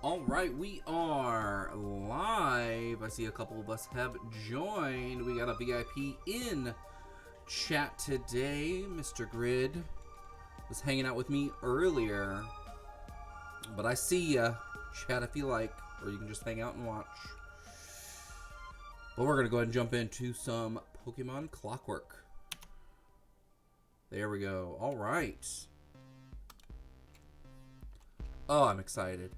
All right, we are live. I see a couple of us have joined. We got a VIP in chat today. Mr. Grid was hanging out with me earlier, but I see ya. Chat if you like, or you can just hang out and watch. But we're gonna go ahead and jump into some Pokemon Clockwork. There we go. All right. Oh, I'm excited.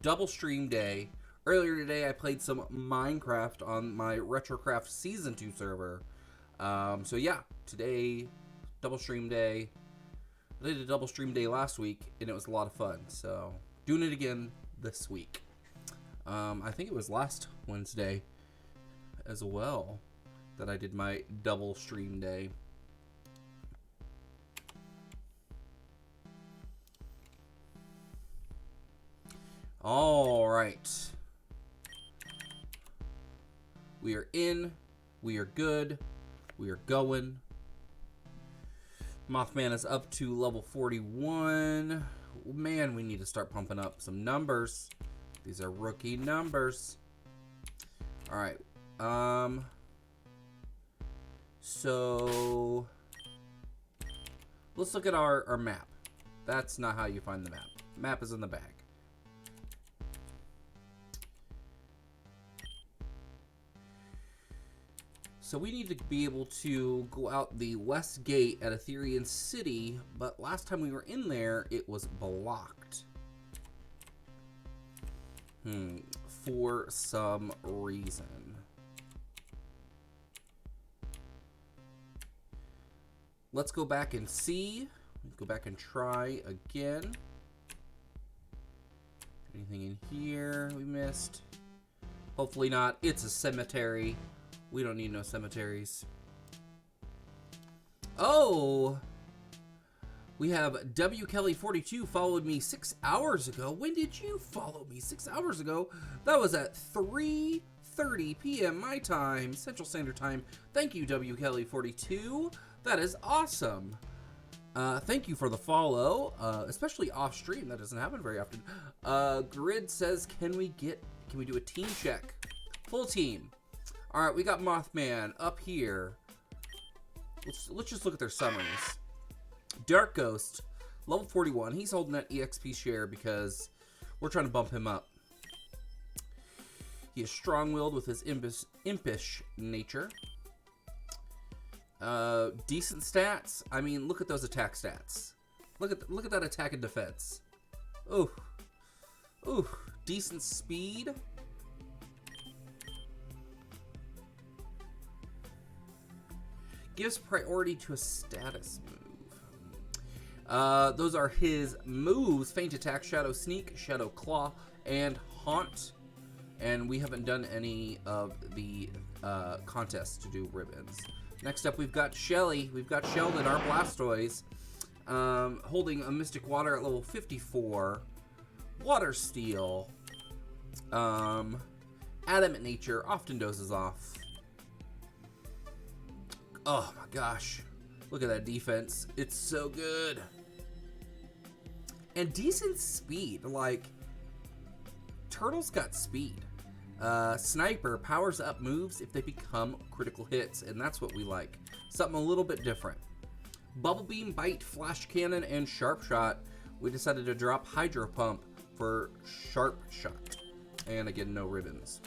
Double stream day. Earlier today, I played some Minecraft on my Retrocraft Season 2 server. So yeah, today, double stream day. I did a double stream day last week, and it was a lot of fun. So, doing it again this week. I think it was last Wednesday as well that I did my double stream day. All right. We are in. We are good. We are going. Mothman is up to level 41. Man, we need to start pumping up some numbers. These are rookie numbers. All right. So let's look at our map. That's not how you find the map. Map is in the bag. So we need to be able to go out the west gate at Ethereum City, but last time we were in there, it was blocked. For some reason. Let's go back and see. Go back and try again. Anything in here we missed? Hopefully not. It's a cemetery. We don't need no cemeteries. Oh! We have W. Kelly 42 followed me 6 hours ago. When did you follow me 6 hours ago? That was at 3:30 p.m. my time, Central Standard Time. Thank you, W. Kelly 42. That is awesome. Thank you for the follow, especially off stream. That doesn't happen very often. Grid says, can we do a team check? Full team. All right, we got Mothman up here. Let's just look at their summaries. Dark Ghost, level 41. He's holding that EXP share because we're trying to bump him up. He is strong-willed with his impish nature. Decent stats. I mean, look at those attack stats. Look at that attack and defense. Ooh. Ooh. Decent speed. Gives priority to a status move. Those are his moves: Feint Attack, Shadow Sneak, Shadow Claw, and Haunt. And we haven't done any of the contests to do ribbons. Next up, we've got Shelly. We've got Sheldon, our Blastoise, holding a Mystic Water at level 54. Water Steel. Adamant Nature often dozes off. Oh my gosh. Look at that defense. It's so good. And decent speed. Like, Turtle's got speed. Sniper powers up moves if they become critical hits, and that's what we like. Something a little bit different. Bubble Beam, Bite, Flash Cannon, and Sharp Shot. We decided to drop Hydro Pump for Sharp Shot. And again, no ribbons.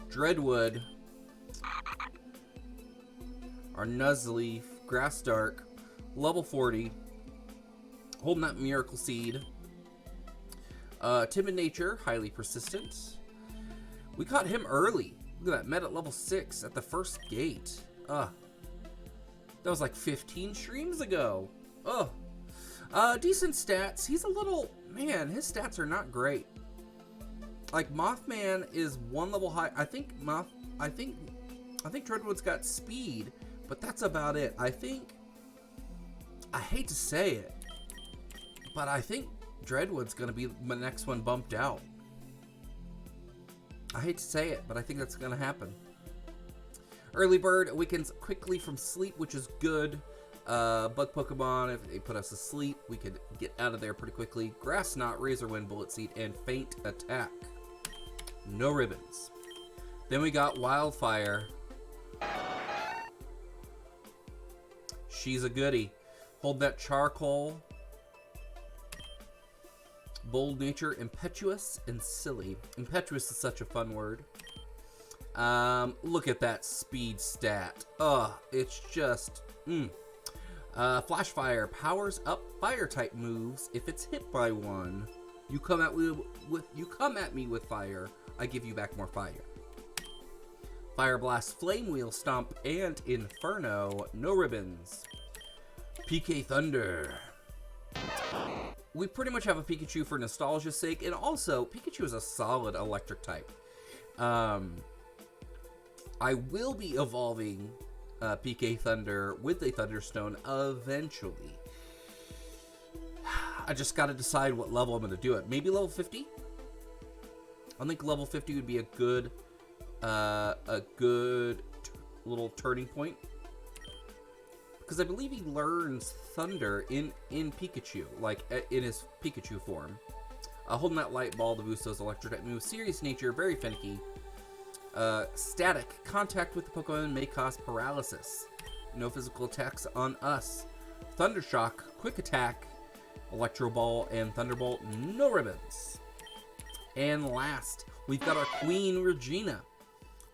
Dreadwood. Our Nuzleaf, Grass Dark, level 40, holding that Miracle Seed. Timid Nature, highly persistent. We caught him early. Look at that, met at level 6 at the first gate. That was like 15 streams ago. Decent stats. He's a little, man, his stats are not great. Like, Mothman is one level high. I think Dreadwood's got speed. But that's about it. I hate to say it, but I think Dreadwood's going to be the next one bumped out. I hate to say it, but I think that's going to happen. Early Bird awakens quickly from sleep, which is good. Bug Pokemon, if they put us asleep, we could get out of there pretty quickly. Grass Knot, Razor Wind, Bullet Seed, and Faint Attack. No ribbons. Then we got Wildfire. She's a goodie. Hold that Charcoal. Bold Nature, Impetuous, and Silly. Impetuous is such a fun word. Look at that speed stat. It's just... Flash Fire powers up fire type moves if it's hit by one. You come at me with fire, I give you back more fire. Fire Blast, Flame Wheel, Stomp, and Inferno. No ribbons. PK Thunder. We pretty much have a Pikachu for nostalgia's sake, and also Pikachu is a solid electric type. I will be evolving PK Thunder with a Thunderstone eventually. I just got to decide what level I'm going to do it. Maybe level 50? I think level 50 would be a good little turning point. Because I believe he learns Thunder in Pikachu, like in his Pikachu form. Holding that Light Ball to boost those electric type moves. Serious nature, very finicky. Static. Contact with the Pokemon may cause paralysis. No physical attacks on us. Thundershock. Quick attack. Electro Ball and Thunderbolt. No ribbons. And last, we've got our Queen Regina.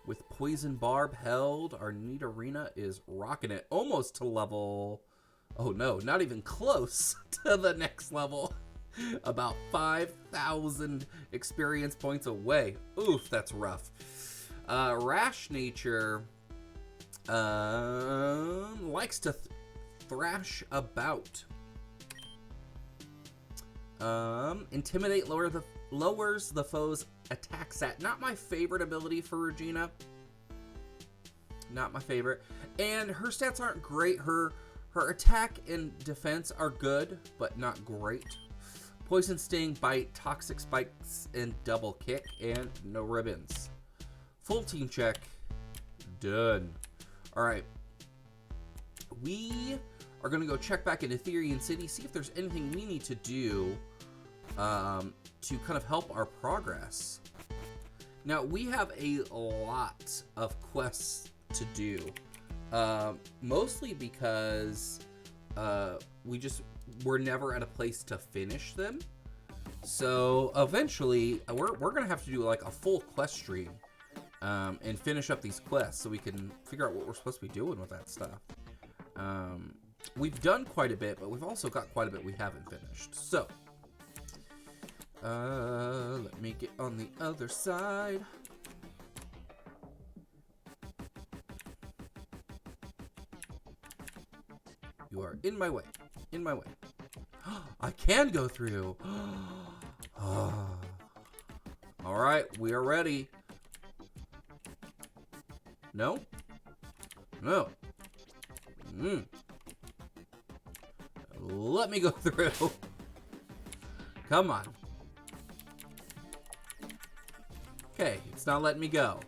With Poison Barb held, our Nidorina is rocking it. Almost to level... Oh no, not even close to the next level. About 5,000 experience points away. Oof, that's rough. Rash Nature likes to thrash about. Intimidate lowers the foe's attack stat. Not my favorite ability for Regina. Not my favorite. And her stats aren't great. Her attack and defense are good, but not great. Poison Sting, Bite, Toxic Spikes, and Double Kick, and no ribbons. Full team check. Done. Alright. We are going to go check back into Ethereum City, see if there's anything we need to do to kind of help our progress. Now, we have a lot of quests to do. Mostly because we're never at a place to finish them. So eventually we're gonna have to do like a full quest stream and finish up these quests so we can figure out what we're supposed to be doing with that stuff. We've done quite a bit, but we've also got quite a bit we haven't finished. So let me get on the other side. You are in my way. In my way. I can go through. Alright, we are ready. No? No. Let me go through. Come on. Okay, it's not letting me go.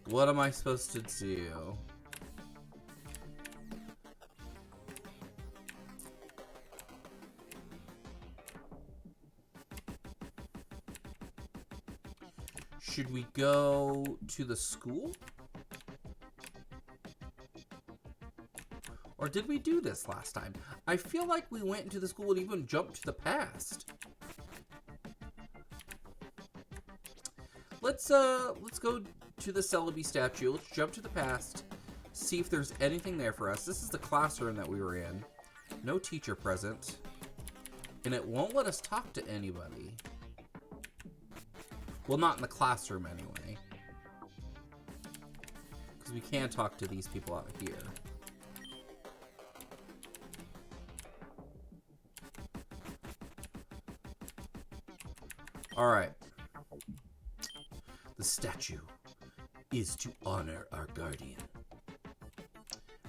What am I supposed to do? Should we go to the school? Or did we do this last time? I feel like we went into the school and even jumped to the past. Let's go to the Celebi statue. Let's jump to the past. See if there's anything there for us. This is the classroom that we were in. No teacher present. And it won't let us talk to anybody. Well, not in the classroom anyway. Because we can talk to these people out here. Alright. The statue is to honor our guardian.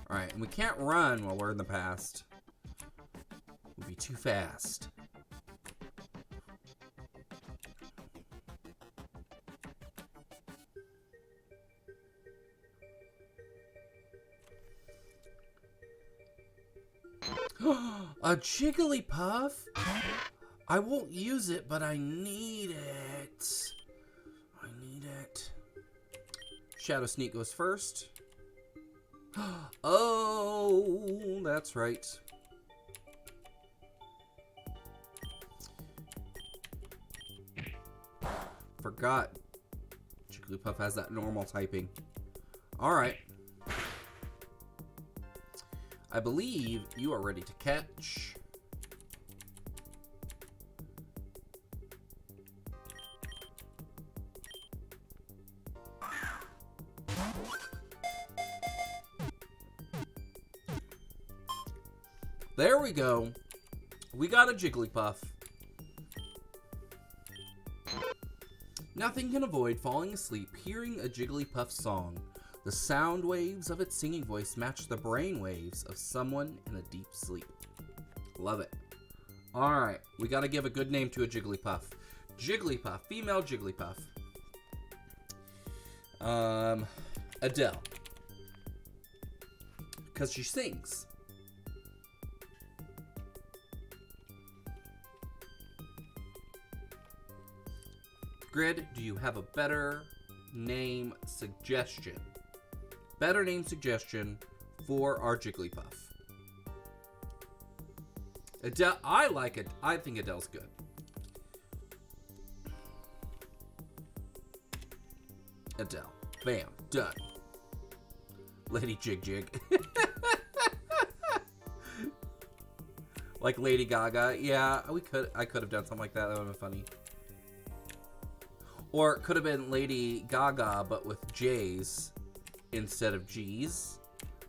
Alright, and we can't run while we're in the past. We'll be too fast. A Jigglypuff? I won't use it, but I need it. I need it. Shadow Sneak goes first. Oh, that's right. Forgot Jigglypuff has that normal typing. Alright. I believe you are ready to catch. There we go. We got a Jigglypuff. Nothing can avoid falling asleep hearing a Jigglypuff song. The sound waves of its singing voice match the brain waves of someone in a deep sleep. Love it. Alright, we gotta give a good name to a Jigglypuff. Jigglypuff, female Jigglypuff. Adele. Because she sings. Grid, do you have a better name suggestion? Better name suggestion for our Jigglypuff. Adele, I like it. I think Adele's good. Adele. Bam. Done. Lady Jig Jig. Like Lady Gaga. Yeah, I could have done something like that. That would have been funny. Or it could have been Lady Gaga, but with J's instead of G's,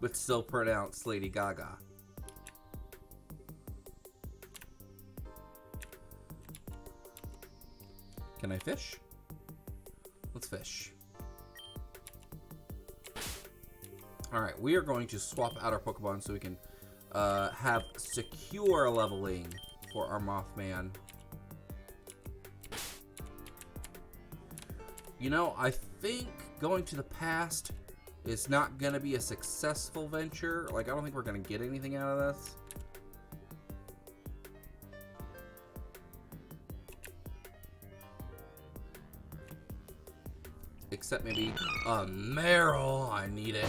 but still pronounced Lady Gaga. Can I fish? Let's fish. Alright, we are going to swap out our Pokemon so we can have secure leveling for our Mothman. You know, I think going to the past is not going to be a successful venture. Like, I don't think we're going to get anything out of this. Except maybe a Meryl. I need it.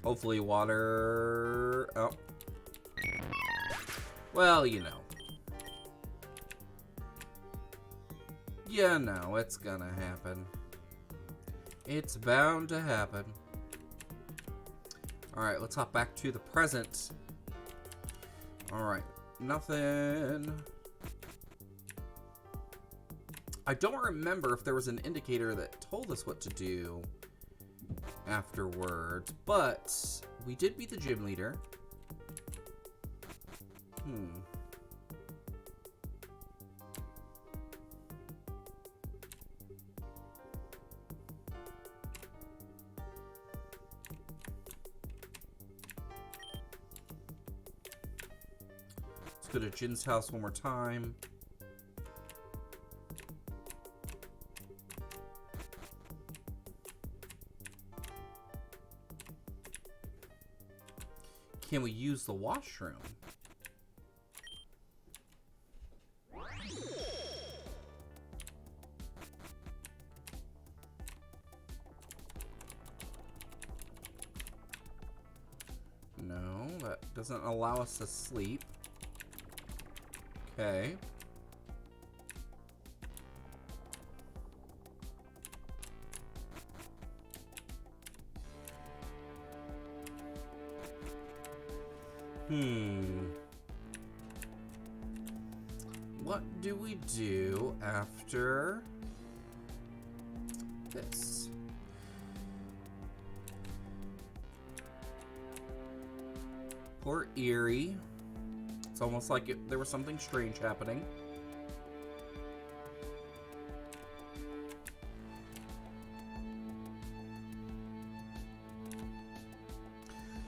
Hopefully water. Oh. Well, you know. You know, it's gonna happen. It's bound to happen. Alright, let's hop back to the present. Alright, nothing. I don't remember if there was an indicator that told us what to do afterwards, but we did beat the gym leader. Let's go to Jin's house one more time. Can we use the washroom? No, that doesn't allow us to sleep. Okay. What do we do after this? Poor Eerie. It's almost like there was something strange happening.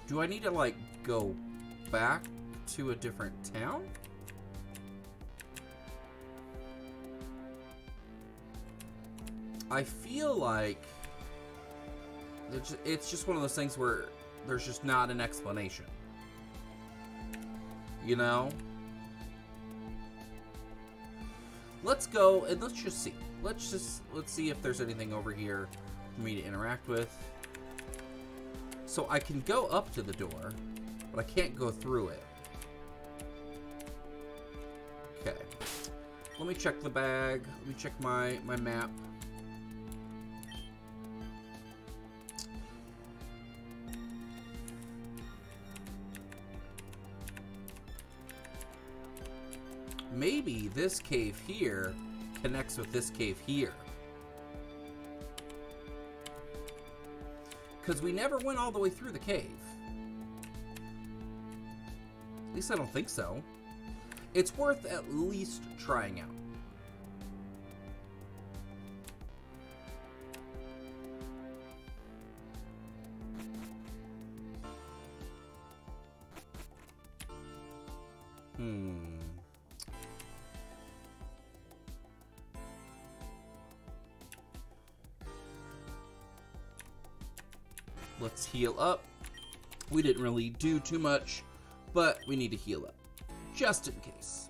Do I need to, like, go back to a different town? I feel like It's just one of those things where there's just not an explanation. You know? Let's go and let's just see. Let's see if there's anything over here for me to interact with. So I can go up to the door, but I can't go through it. Okay. Let me check the bag. Let me check my map. Maybe this cave here connects with this cave here. Because we never went all the way through the cave. At least I don't think so. It's worth at least trying out. Let's heal up. We didn't really do too much, but we need to heal up, just in case.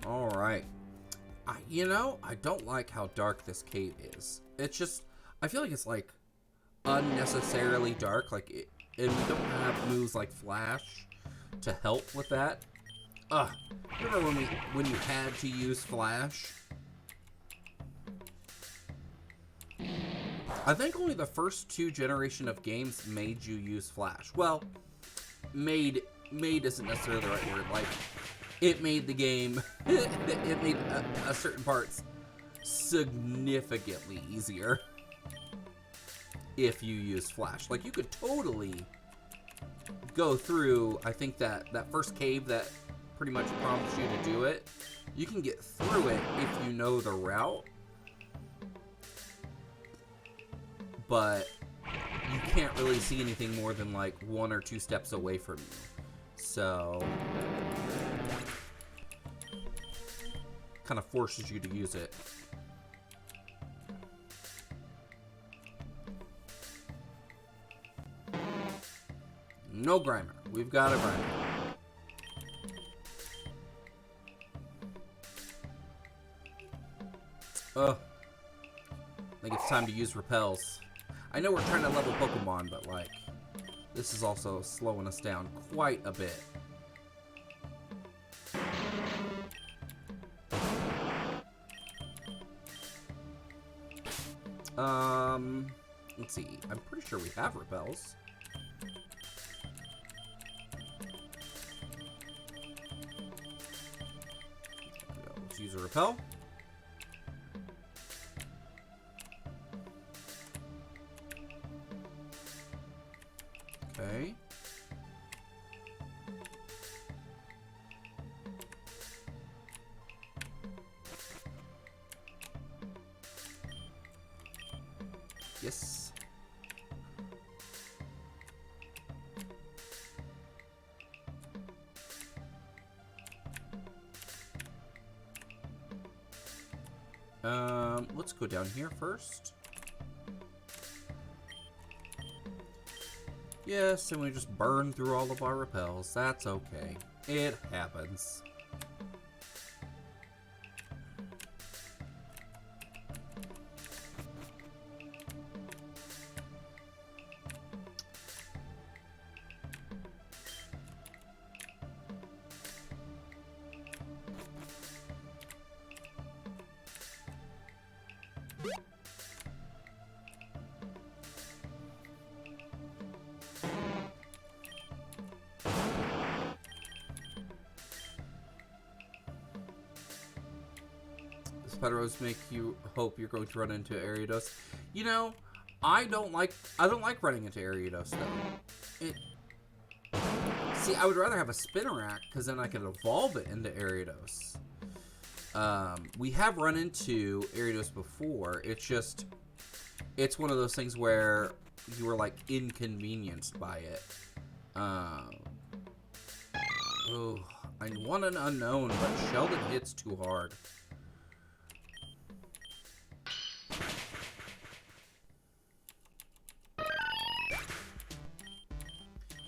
All right. You know, I don't like how dark this cave is. It's just, I feel like it's like unnecessarily dark. Like and we don't have moves like Flash to help with that. Remember when you had to use Flash? I think only the first 2 generation of games made you use Flash. Well, made isn't necessarily the right word. Like, it made the game, it made a certain parts significantly easier if you use Flash. Like, you could totally go through, I think that first cave that pretty much prompts you to do it, you can get through it if you know the route, but you can't really see anything more than like 1 or 2 steps away from you. So kind of forces you to use it. No Grimer. We've got a Grimer. I think it's time to use repels. I know we're trying to level Pokemon, but like, this is also slowing us down quite a bit. Let's see. I'm pretty sure we have repels. Let's use a repel. Okay. Yes. Let's go down here first. Yes, and we just burn through all of our repels. That's okay. It happens. Spider-Rose make you hope you're going to run into Ariados. You know, I don't like running into Ariados though. See, I would rather have a Spinarak because then I could evolve it into Ariados. We have run into Ariados before. It's one of those things where you were like inconvenienced by it. Oh, I want an unknown, but Sheldon hits too hard.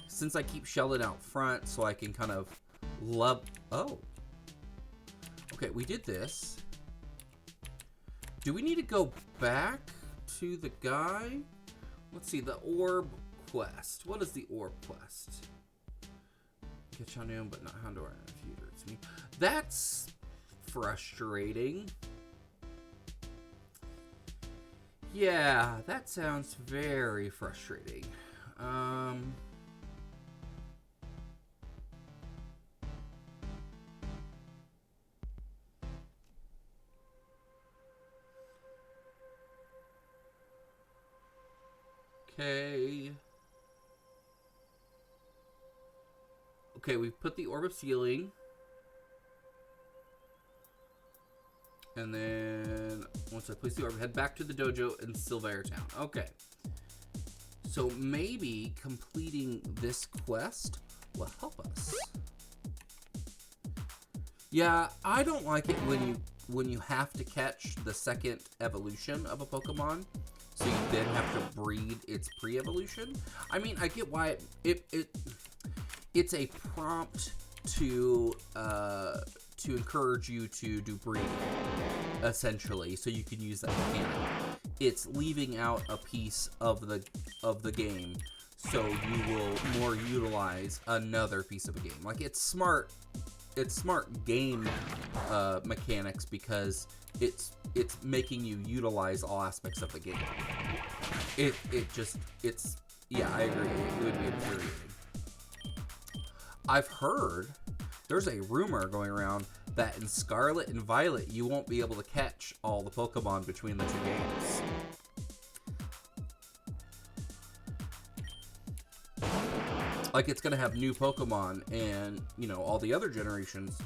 Since I keep Sheldon out front, so I can kind of love. Oh, okay, we did this. Do we need to go back to the guy? Let's see, the orb quest. What is the orb quest? Catch on him, but not Houndor if he hurts me. That's frustrating. Yeah, that sounds very frustrating. Okay. Okay, we've put the Orb of Sealing. And then, once I place the orb, head back to the dojo in Silvire Town. Okay. So maybe completing this quest will help us. Yeah, I don't like it when you have to catch the second evolution of a Pokemon. So you then have to breed its pre-evolution. I mean, I get why it's a prompt to encourage you to do breeding, essentially, so you can use that mechanic. It's leaving out a piece of the game, so you will more utilize another piece of a game. Like, it's smart game mechanics because it's making you utilize all aspects of the game. Yeah, I agree. It would be infuriating. I've heard there's a rumor going around that in Scarlet and Violet you won't be able to catch all the Pokemon between the two games. Like, it's gonna have new Pokemon and, you know, all the other generations,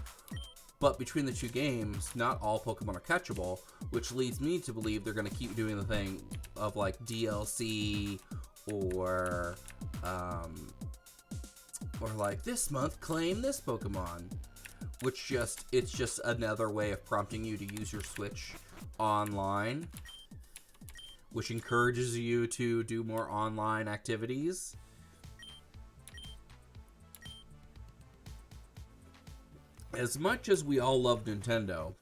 but between the two games, not all Pokemon are catchable, which leads me to believe they're gonna keep doing the thing of, like, DLC or like, this month claim this Pokemon, which it's just another way of prompting you to use your Switch online, which encourages you to do more online activities. As much as we all love Nintendo,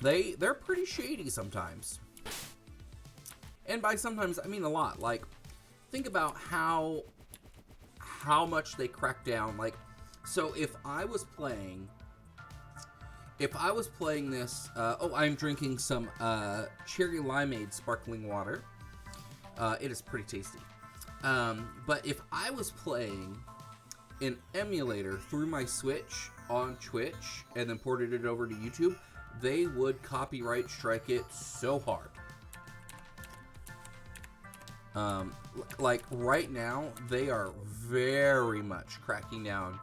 they're pretty shady sometimes. And by sometimes, I mean a lot. Like, think about how much they crack down. Like, so if I was playing this, I'm drinking some cherry limeade sparkling water. It is pretty tasty. But if I was playing an emulator through my Switch on Twitch and then ported it over to YouTube, they would copyright strike it so hard. Like right now, they are very much cracking down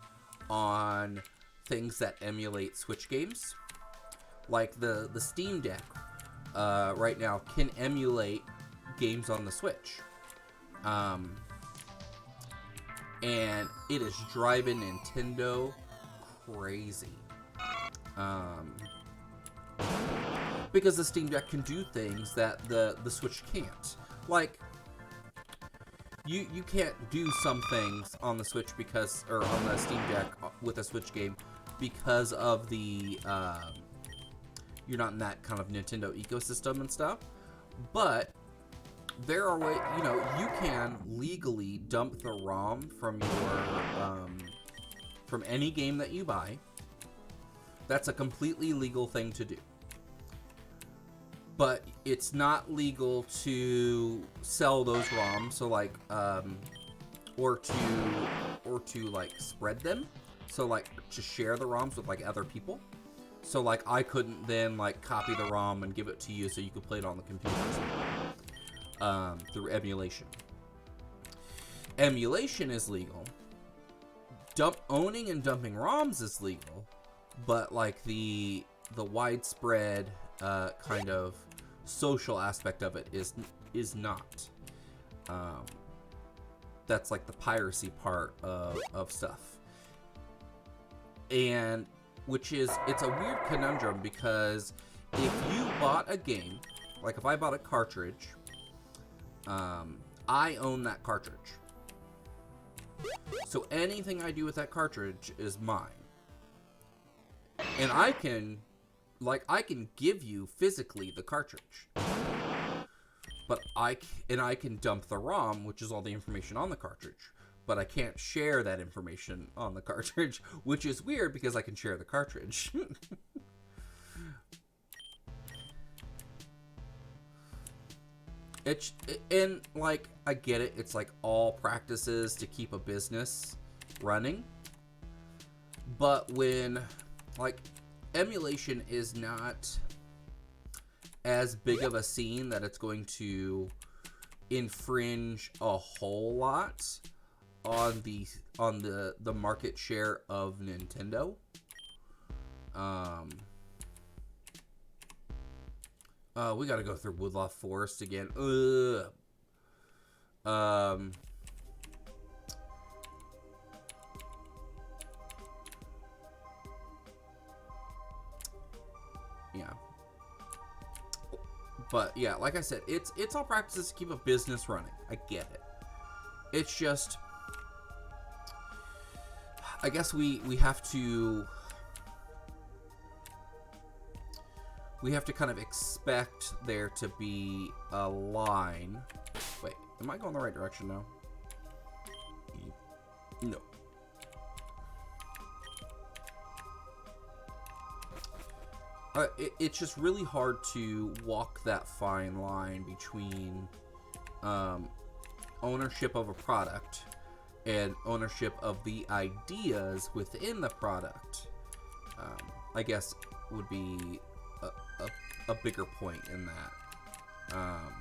on things that emulate Switch games. Like the Steam Deck right now can emulate games on the Switch. And it is driving Nintendo crazy. Because the Steam Deck can do things that the Switch can't. Like, you can't do some things on the Switch or on the Steam Deck with a Switch game because of the, you're not in that kind of Nintendo ecosystem and stuff. But there are ways, you know, you can legally dump the ROM from any game that you buy. That's a completely legal thing to do. But it's not legal to sell those ROMs, so like, or to like spread them, so like to share the ROMs with like other people. So like I couldn't then like copy the ROM and give it to you so you could play it on the computer through emulation. Emulation is legal. Owning and dumping ROMs is legal, but like the widespread kind of social aspect of it is not. Um, that's like the piracy part of stuff. And it's a weird conundrum because if you bought a game, like if I bought a cartridge, I own that cartridge. So anything I do with that cartridge is mine. And I can give you physically the cartridge. But I can dump the ROM, which is all the information on the cartridge. But I can't share that information on the cartridge, which is weird because I can share the cartridge. And like, I get it. It's like all practices to keep a business running. But when, like, emulation is not as big of a scene that it's going to infringe a whole lot on the market share of Nintendo. We gotta go through Woodloft Forest again. Ugh. Yeah. But yeah, like I said, it's all practices to keep a business running. I get it. It's just, I guess we have to kind of expect there to be a line. Wait, am I going the right direction now? No. It's just really hard to walk that fine line between ownership of a product and ownership of the ideas within the product. I guess would be a bigger point in that. Oh,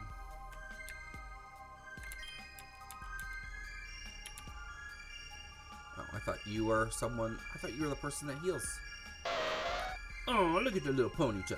I thought you were someone. I thought you were the person that heals. Oh, look at the little ponytail.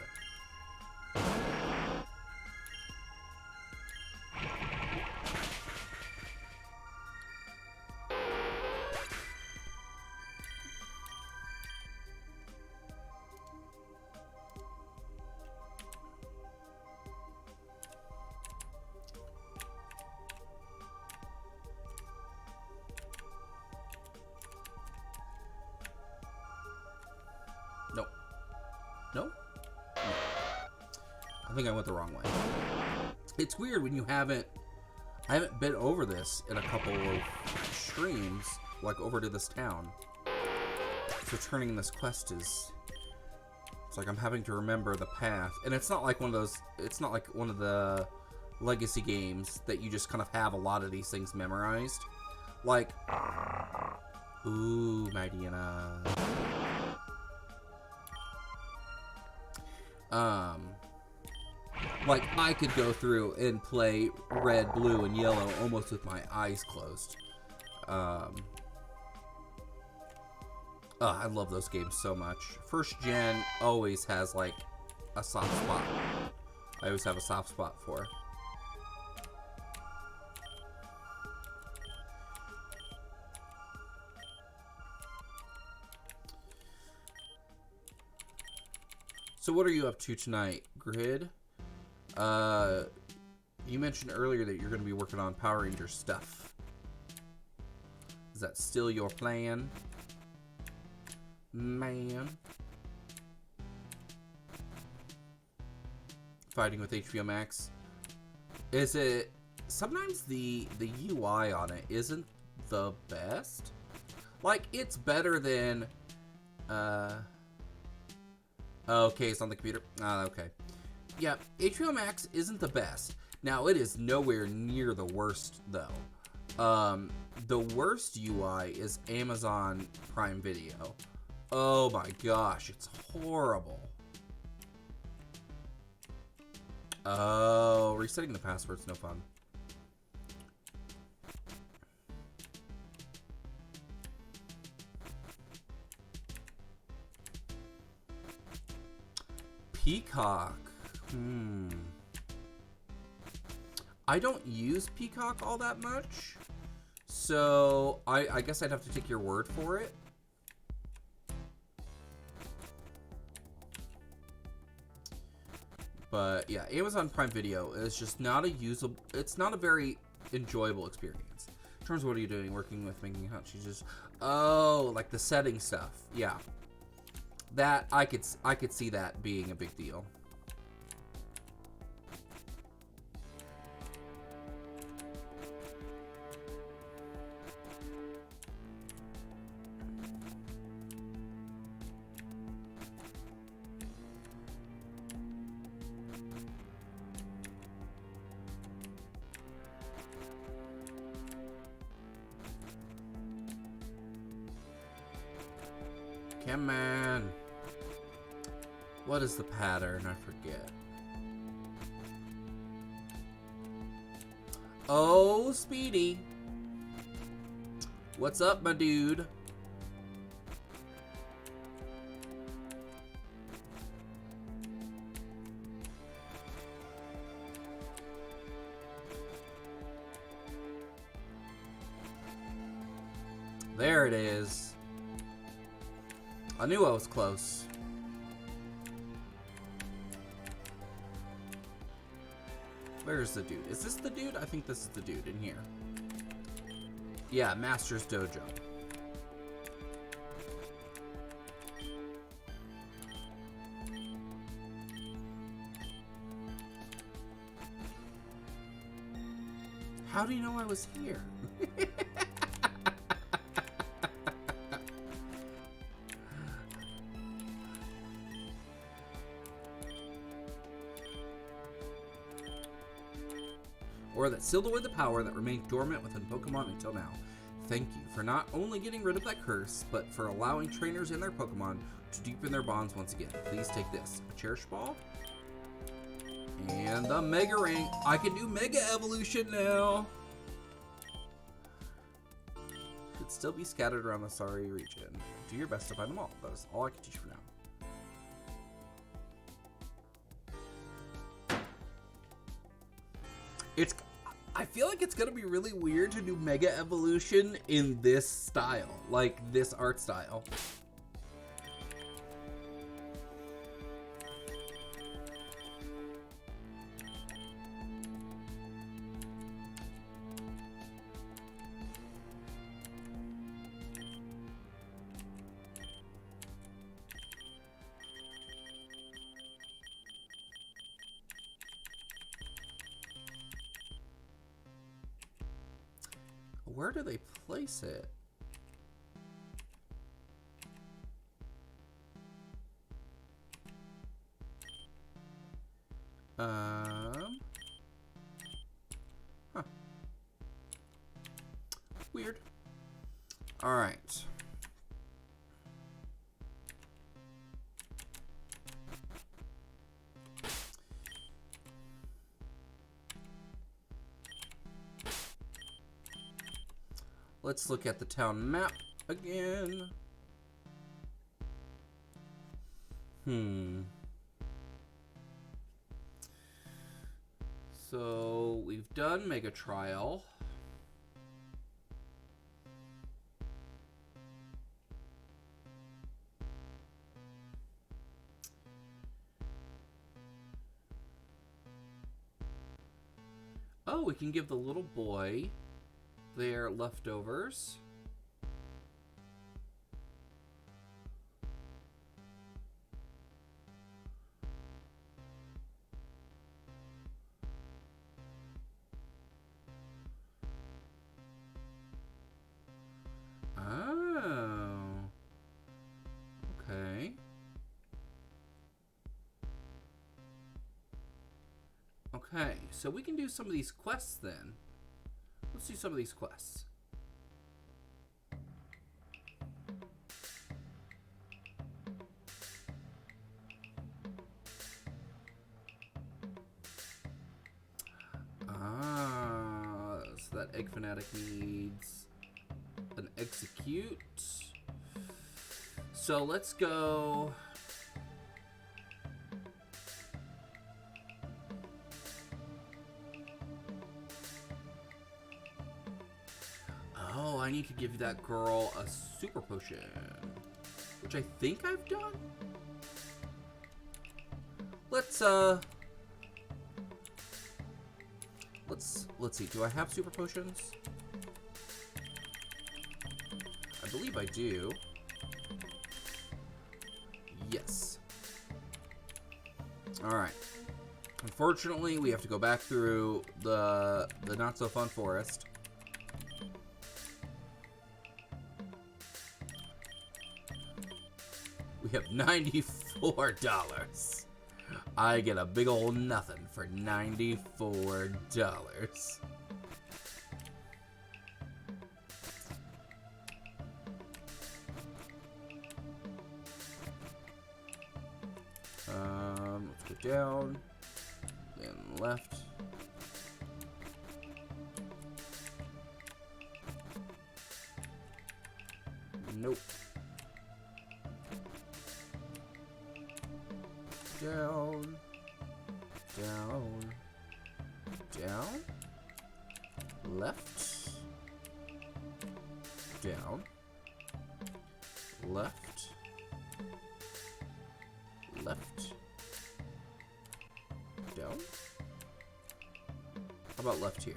Nope. No? I think I went the wrong way. It's weird when I haven't been over this in a couple of streams, like over to this town. So turning this quest it's like I'm having to remember the path. And it's not like one of the legacy games that you just kind of have a lot of these things memorized. Like, ooh, my Diana. Like, I could go through and play red, blue, and yellow almost with my eyes closed. I love those games so much. First gen always has, like, a soft spot. I always have a soft spot for. So what are you up to tonight, Grid? You mentioned earlier that you're going to be working on Power Ranger stuff. Is that still your plan? Man. Fighting with HBO Max. Is it... Sometimes the UI on it isn't the best. Like, it's better than... Okay, it's on the computer. Okay. Yeah, HBO Max isn't the best. Now, it is nowhere near the worst, though. The worst UI is Amazon Prime Video. Oh my gosh, it's horrible. Oh, resetting the password's no fun. Peacock. I don't use Peacock all that much, so I guess I'd have to take your word for it. But yeah, Amazon Prime Video is just not a usable, it's not a very enjoyable experience. In terms of what are you doing, working with making accounts, she's just, oh, like the setting stuff. Yeah. That, I could see that being a big deal. Come on. What is the pattern? I forget. Oh, Speedy. What's up, my dude? There it is. I knew I was close. Where's the dude? Is this the dude? I think this is the dude in here. Yeah, Master's Dojo. How do you know I was here? Or that sealed away the power that remained dormant within Pokemon until now. Thank you for not only getting rid of that curse, but for allowing trainers and their Pokemon to deepen their bonds once again. Please take this. A Cherish Ball. And the Mega Ring. I can do Mega Evolution now. Should still be scattered around the Sari region. Do your best to find them all. That is all I can teach for now. I feel like it's gonna be really weird to do Mega Evolution in this style, like this art style. Where do they place it? Huh. Weird. All right. Let's look at the town map again. So we've done Mega Trial. Oh, we can give the little boy their leftovers. Oh. Okay. Okay, so we can do some of these quests then. Let's do some of these quests. So that Egg Fanatic needs an Execute. So let's go. need to give that girl a super potion, which I think I've done. Let's see. Do I have super potions? I believe I do. Yes. All right. Unfortunately, we have to go back through the not so fun forest. We have $94. I get a big old nothing for $94. Let's go down, then left. Nope. Down, down, down, left, down, left, left, down. How about left here?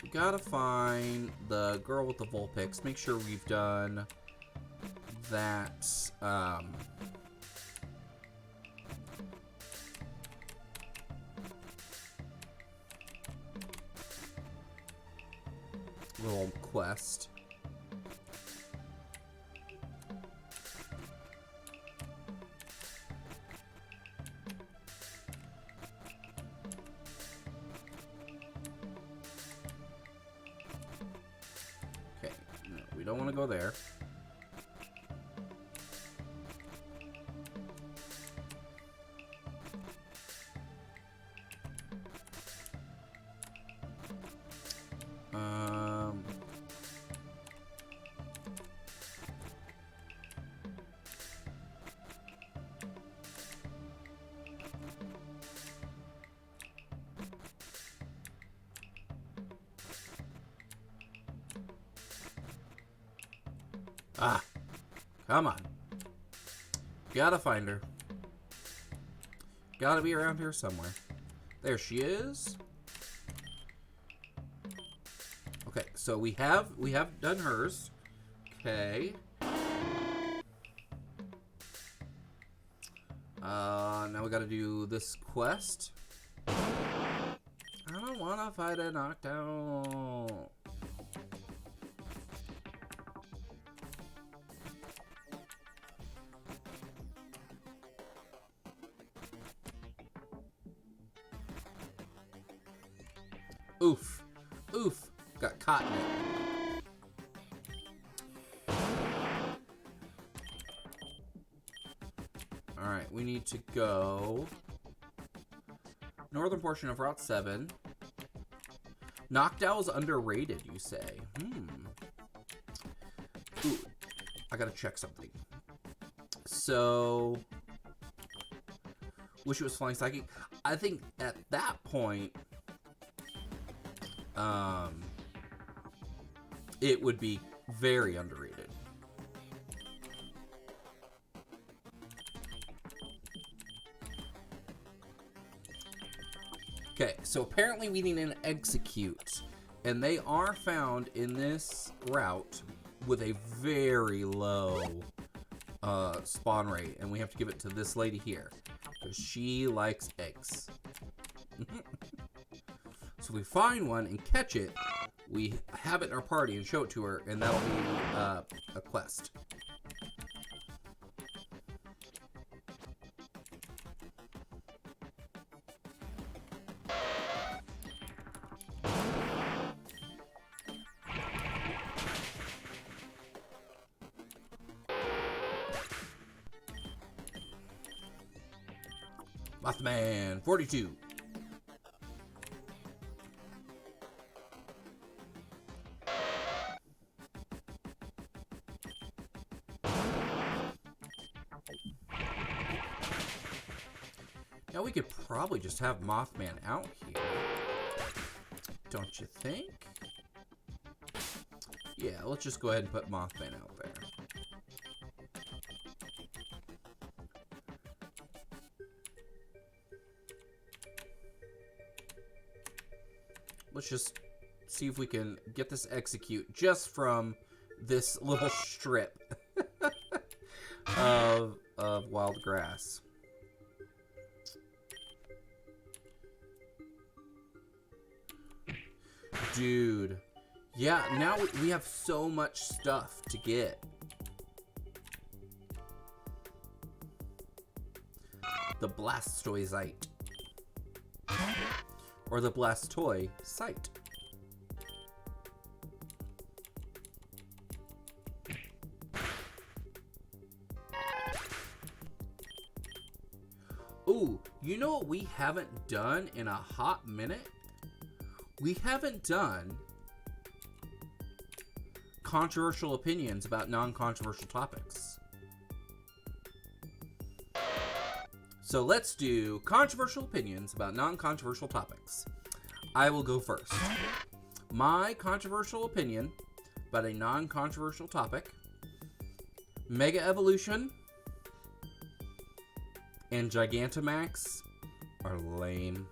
We gotta find the girl with the Vulpix. Make sure we've done that, little quest. Okay, no, we don't want to go there. Ah, come on. Gotta find her. Gotta be around here somewhere. There she is. Okay, so we have done hers. Okay. Now we gotta do this quest. I don't wanna fight a knockdown. Oof. Oof. Got caught in it. Alright, we need to go northern portion of Route 7. Knockdow's underrated, you say? Ooh. I gotta check something. So, wish it was flying psychic. I think at that point, it would be very underrated. Okay, so apparently we need an execute, and they are found in this route with a very low spawn rate, and we have to give it to this lady here because she likes eggs. So if we find one and catch it, we have it in our party and show it to her, and that'll be a quest. Mothman 42. Now we could probably just have Mothman out here, don't you think? Yeah, let's just go ahead and put Mothman out there. Let's just see if we can get this execute just from this little strip of wild grass. Dude. Yeah, now we have so much stuff to get. The Blastoisite. Or the Blastoisite. Ooh, you know what we haven't done in a hot minute? We haven't done controversial opinions about non-controversial topics. So let's do controversial opinions about non-controversial topics. I will go first. My controversial opinion about a non-controversial topic: Mega Evolution and Gigantamax are lame.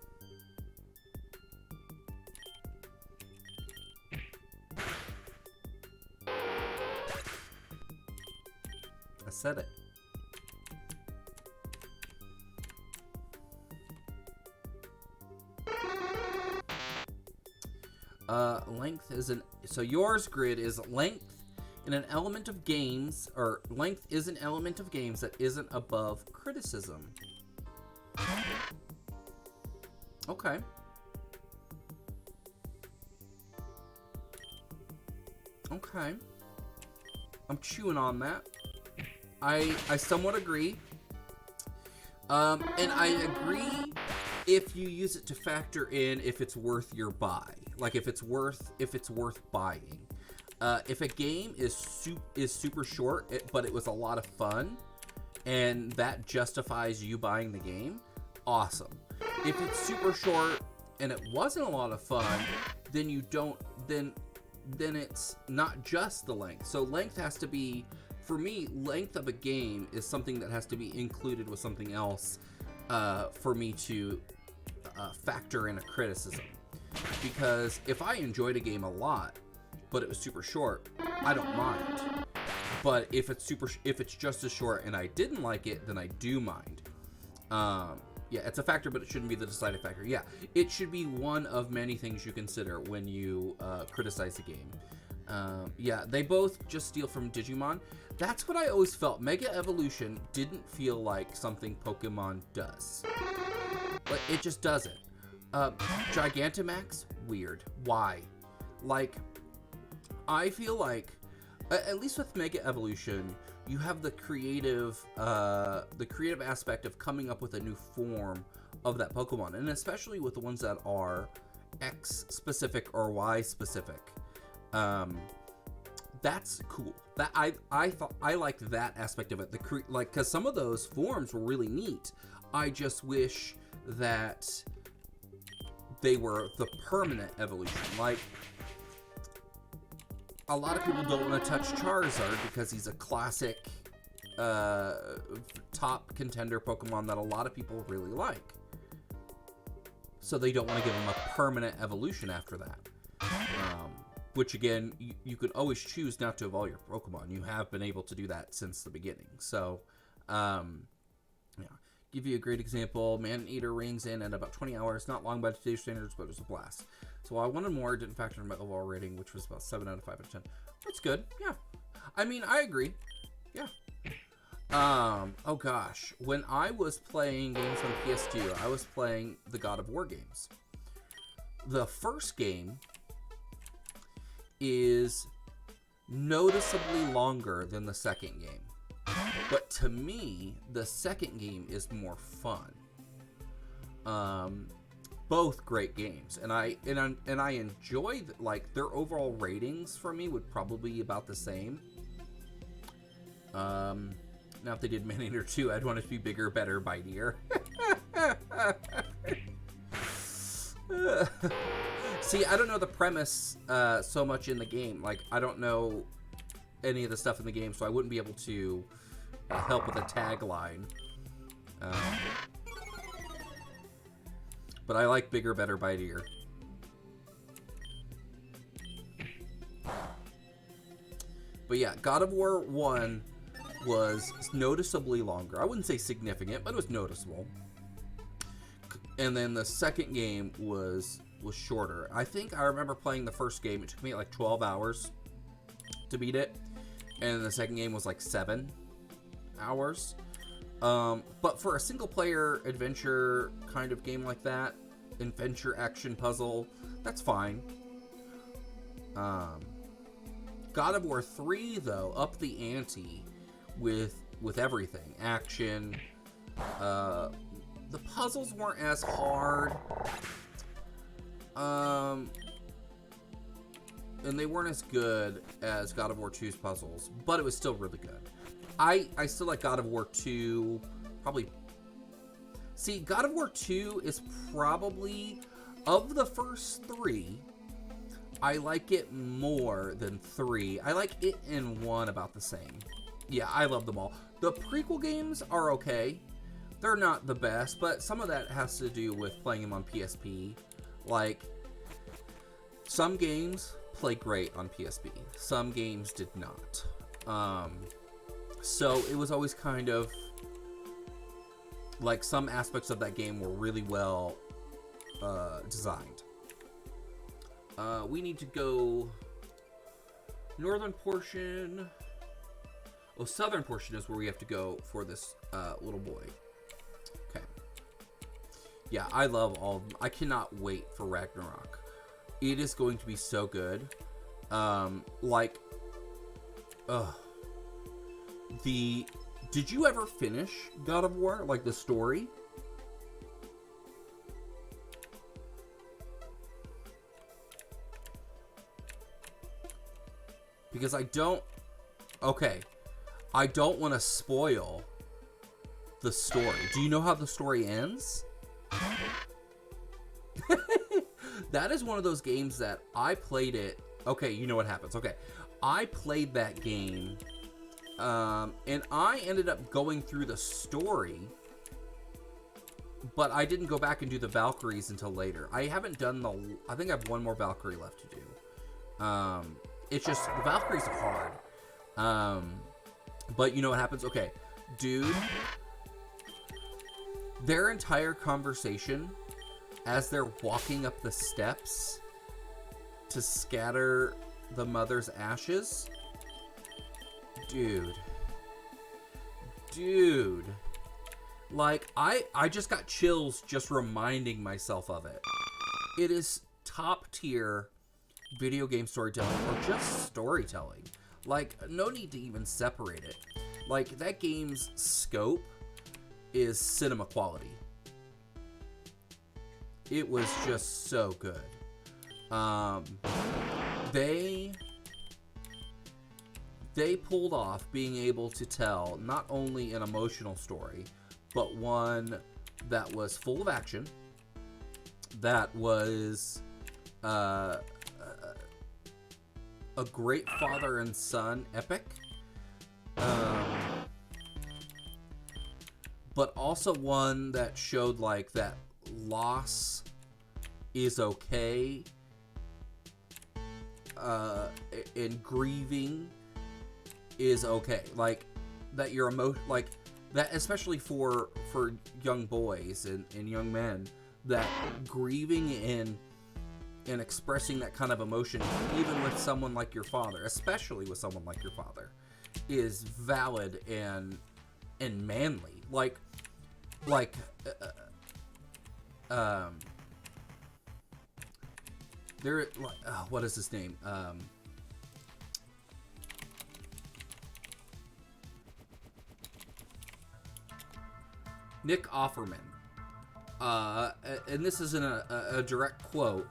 I said it. Length is so yours grid is length in an element of games, or length is an element of games that isn't above criticism. Okay. Okay. I'm chewing on that. I somewhat agree. And I agree if you use it to factor in if it's worth your buy. Like if it's worth buying. If a game is super short, but it was a lot of fun, and that justifies you buying the game, awesome. If it's super short and it wasn't a lot of fun, then you don't. Then it's not just the length. So length has to be, for me, length of a game is something that has to be included with something else for me to factor in a criticism. Because if I enjoyed a game a lot, but it was super short, I don't mind. But if it's just as short and I didn't like it, then I do mind. Yeah, it's a factor, but it shouldn't be the deciding factor. Yeah, it should be one of many things you consider when you criticize a game. Yeah, they both just steal from Digimon. That's what I always felt. Mega Evolution didn't feel like something Pokemon does. But it just doesn't. Gigantamax, weird. Why? Like, I feel like, at least with Mega Evolution, you have the creative aspect of coming up with a new form of that Pokemon, and especially with the ones that are X specific or Y specific. That's cool. That I thought I liked that aspect of it. Because some of those forms were really neat. I just wish that they were the permanent evolution. Like, a lot of people don't want to touch Charizard because he's a classic top contender Pokemon that a lot of people really like. So they don't want to give him a permanent evolution after that. Which again, you could always choose not to evolve your Pokemon. You have been able to do that since the beginning. So, yeah. Give you a great example. Man-Eater rings in at about 20 hours. Not long by today's standards, but it was a blast. So I wanted more. Didn't factor in my overall rating, which was about 7 out of 5 out of 10. That's good. Yeah. I mean, I agree. Yeah. Oh gosh. When I was playing games on PS2, I was playing the God of War games. The first game is noticeably longer than the second game. But to me, the second game is more fun. Both great games, and I enjoy like their overall ratings for me would probably be about the same. Now if they did Man-Eater 2, I'd want it to be bigger, better, bitier. See, I don't know the premise so much in the game. Like, I don't know any of the stuff in the game, so I wouldn't be able to help with a tagline. But I like bigger, better, bitier. But yeah, God of War 1 was noticeably longer. I wouldn't say significant, but it was noticeable. And then the second game was shorter. I think I remember playing the first game. It took me like 12 hours to beat it. And the second game was like 7 hours. But for a single-player adventure kind of game like that, adventure action puzzle, that's fine. God of War 3, though, upped the ante with everything. Action. The puzzles weren't as hard. And they weren't as good as God of War 2's puzzles, but it was still really good. I still like God of War 2, probably. See, God of War 2 is probably, of the first 3, I like it more than 3. I like it and 1 about the same. Yeah, I love them all. The prequel games are okay. They're not the best, but some of that has to do with playing them on PSP. Like, some games play great on PSP. Some games did not. So it was always kind of like some aspects of that game were really well designed. We need to go northern portion. Oh, southern portion is where we have to go for this little boy. Okay. Yeah, I love all of them. I cannot wait for Ragnarok. It is going to be so good. Did you ever finish God of War? Like the story? Because I don't... Okay. I don't want to spoil the story. Do you know how the story ends? That is one of those games that I played it... Okay, you know what happens. Okay. I played that game... and I ended up going through the story, but I didn't go back and do the Valkyries until later. I haven't done the... I think I have one more Valkyrie left to do. It's just... The Valkyries are hard. But you know what happens? Okay. Dude. Their entire conversation as they're walking up the steps to scatter the mother's ashes... Dude. Like, I just got chills just reminding myself of it. It is top tier video game storytelling, or just storytelling. Like, no need to even separate it. Like, that game's scope is cinema quality. It was just so good. They pulled off being able to tell not only an emotional story, but one that was full of action, that was a great father and son epic, but also one that showed like that loss is okay, and grieving is okay. Like that you're like that, especially for young boys and young men, that grieving and expressing that kind of emotion, even with someone like your father, especially with someone like your father, is valid and manly. What is his name? Nick Offerman. And this isn't a direct quote.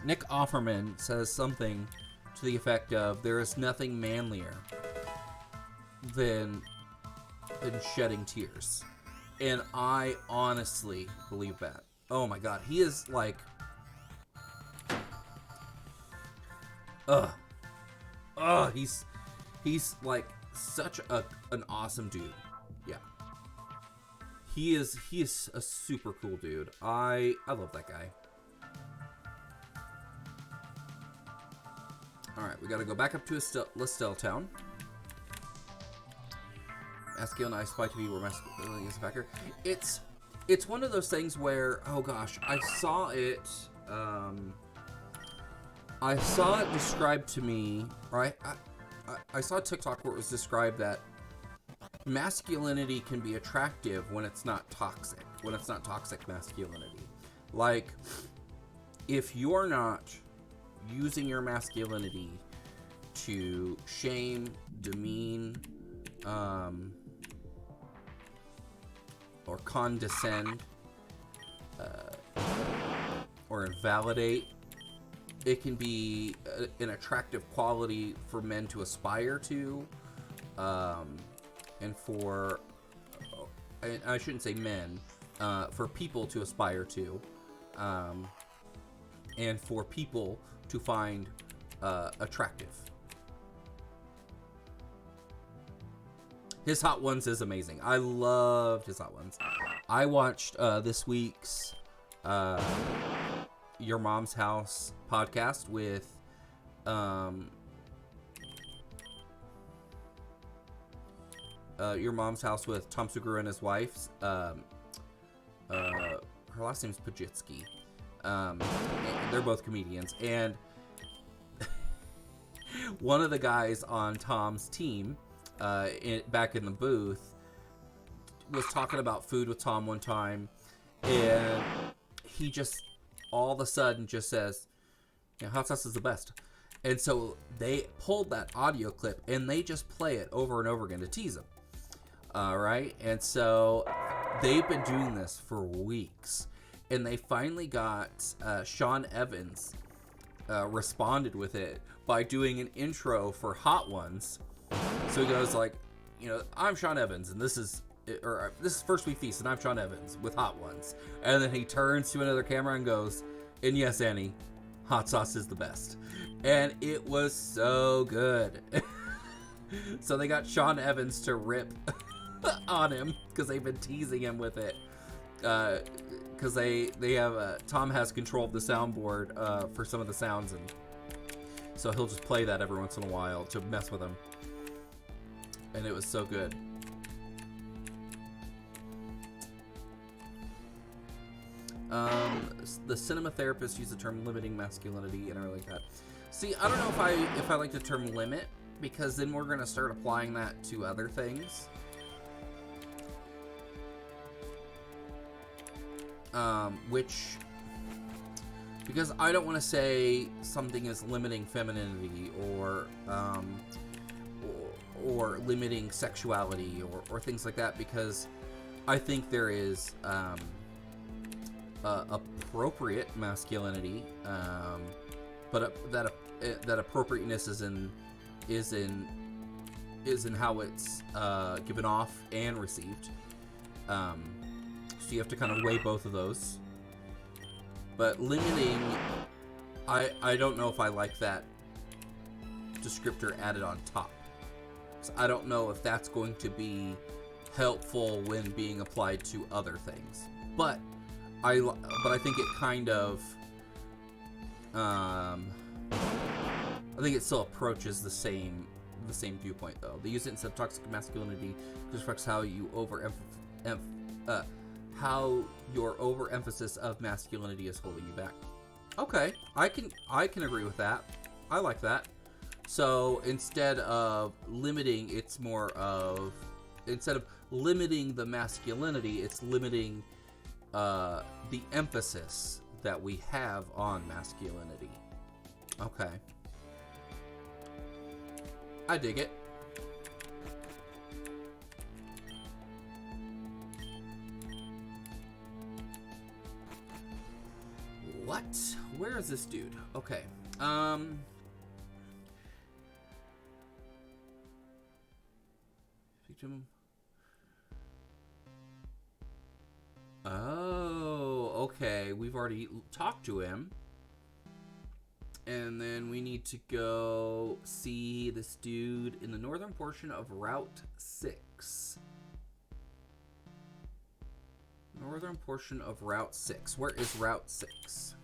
Nick Offerman says something to the effect of, there is nothing manlier than shedding tears. And I honestly believe that. Oh my god, he is like... Ugh. He's like such an awesome dude. Yeah. He is a super cool dude. I love that guy. Alright, we gotta go back up to Listel Town. Masculine I spy to be where masculine is a factor. It's one of those things where, oh gosh, I saw it described to me, right? I saw a TikTok where it was described that masculinity can be attractive when it's not toxic. When it's not toxic masculinity. Like, if you're not using your masculinity to shame, demean, or condescend, or invalidate, it can be an attractive quality for men to aspire to, and for, I shouldn't say men, for people to aspire to, and for people to find attractive. His Hot Ones is amazing. I loved his Hot Ones. I watched this week's Your Mom's House podcast with Your Mom's House with Tom Segura and his wife. Her last name's Pajitsky. They're both comedians, and one of the guys on Tom's team, back in the booth, was talking about food with Tom one time, and he just all of a sudden just says, "Yeah, hot sauce is the best." And so they pulled that audio clip and they just play it over and over again to tease him. Right? And so they've been doing this for weeks, and they finally got Sean Evans responded with it by doing an intro for Hot Ones. So he goes like, I'm Sean Evans, and this is First Week Feast, and I'm Sean Evans with Hot Ones. And then he turns to another camera and goes, "And yes, Annie, hot sauce is the best." And it was so good. So they got Sean Evans to rip on him because they've been teasing him with it. Because they have Tom has control of the soundboard for some of the sounds, and so he'll just play that every once in a while to mess with him. And it was so good. The cinema therapists use the term limiting masculinity, and I like that. See, I don't know if I like the term limit, because then we're gonna start applying that to other things. Because I don't want to say something is limiting femininity or limiting sexuality or things like that, because I think there is appropriate masculinity, but that appropriateness is in how it's given off and received. So you have to kind of weigh both of those. But limiting, I don't know if I like that descriptor added on top. So I don't know if that's going to be helpful when being applied to other things. But I think it kind of, I think it still approaches the same viewpoint, though. They use it instead of toxic masculinity because it reflects how you how your overemphasis of masculinity is holding you back. Okay, I can agree with that. I like that. So instead of limiting, it's more of, instead of limiting the masculinity, it's limiting the emphasis that we have on masculinity. Okay. I dig it. What? Where is this dude? Okay. Victim. Oh, okay. We've already talked to him. And then we need to go see this dude in the northern portion of Route 6. Northern portion of Route 6. Where is Route 6?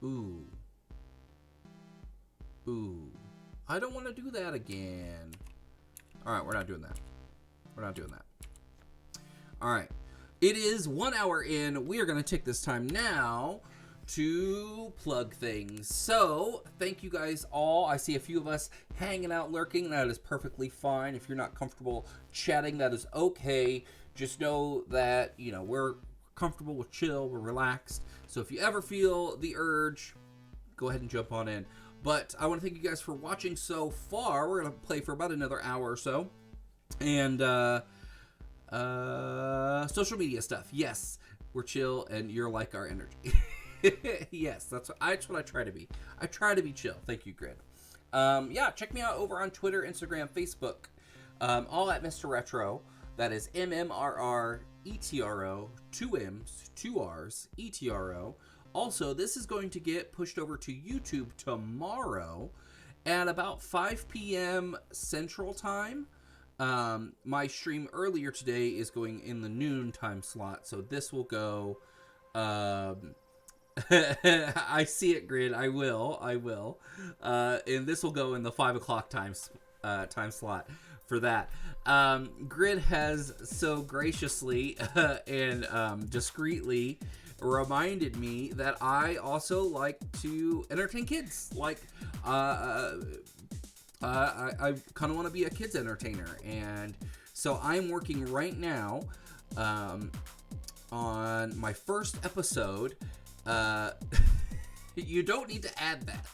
Ooh. Ooh. I don't want to do that again. Alright, we're not doing that. We're not doing that. Alright. It is 1 hour in. We are going to take this time now to plug things. So, thank you guys all. I see a few of us hanging out, lurking. That is perfectly fine. If you're not comfortable chatting, that is okay. Just know that, you know, we're comfortable, we're chill, we're relaxed. So if you ever feel the urge, go ahead and jump on in. But I want to thank you guys for watching so far. We're going to play for about another hour or so. And, social media stuff. Yes, we're chill and you're like our energy. Yes, that's what I try to be. I try to be chill. Thank you, Grid. Yeah, check me out over on Twitter, Instagram, Facebook, all at Mr. Retro. That is MMRRETRO, 2 M's, 2 R's, ETRO. Also, this is going to get pushed over to YouTube tomorrow at about 5 p.m. Central Time. My stream earlier today is going in the noon time slot, so this will go... I see it, Grid. I will. And this will go in the 5 o'clock time slot for that. Grid has so graciously and discreetly reminded me that I also like to entertain kids. Like, I kind of want to be a kids entertainer, and so I'm working right now on my first episode. You don't need to add that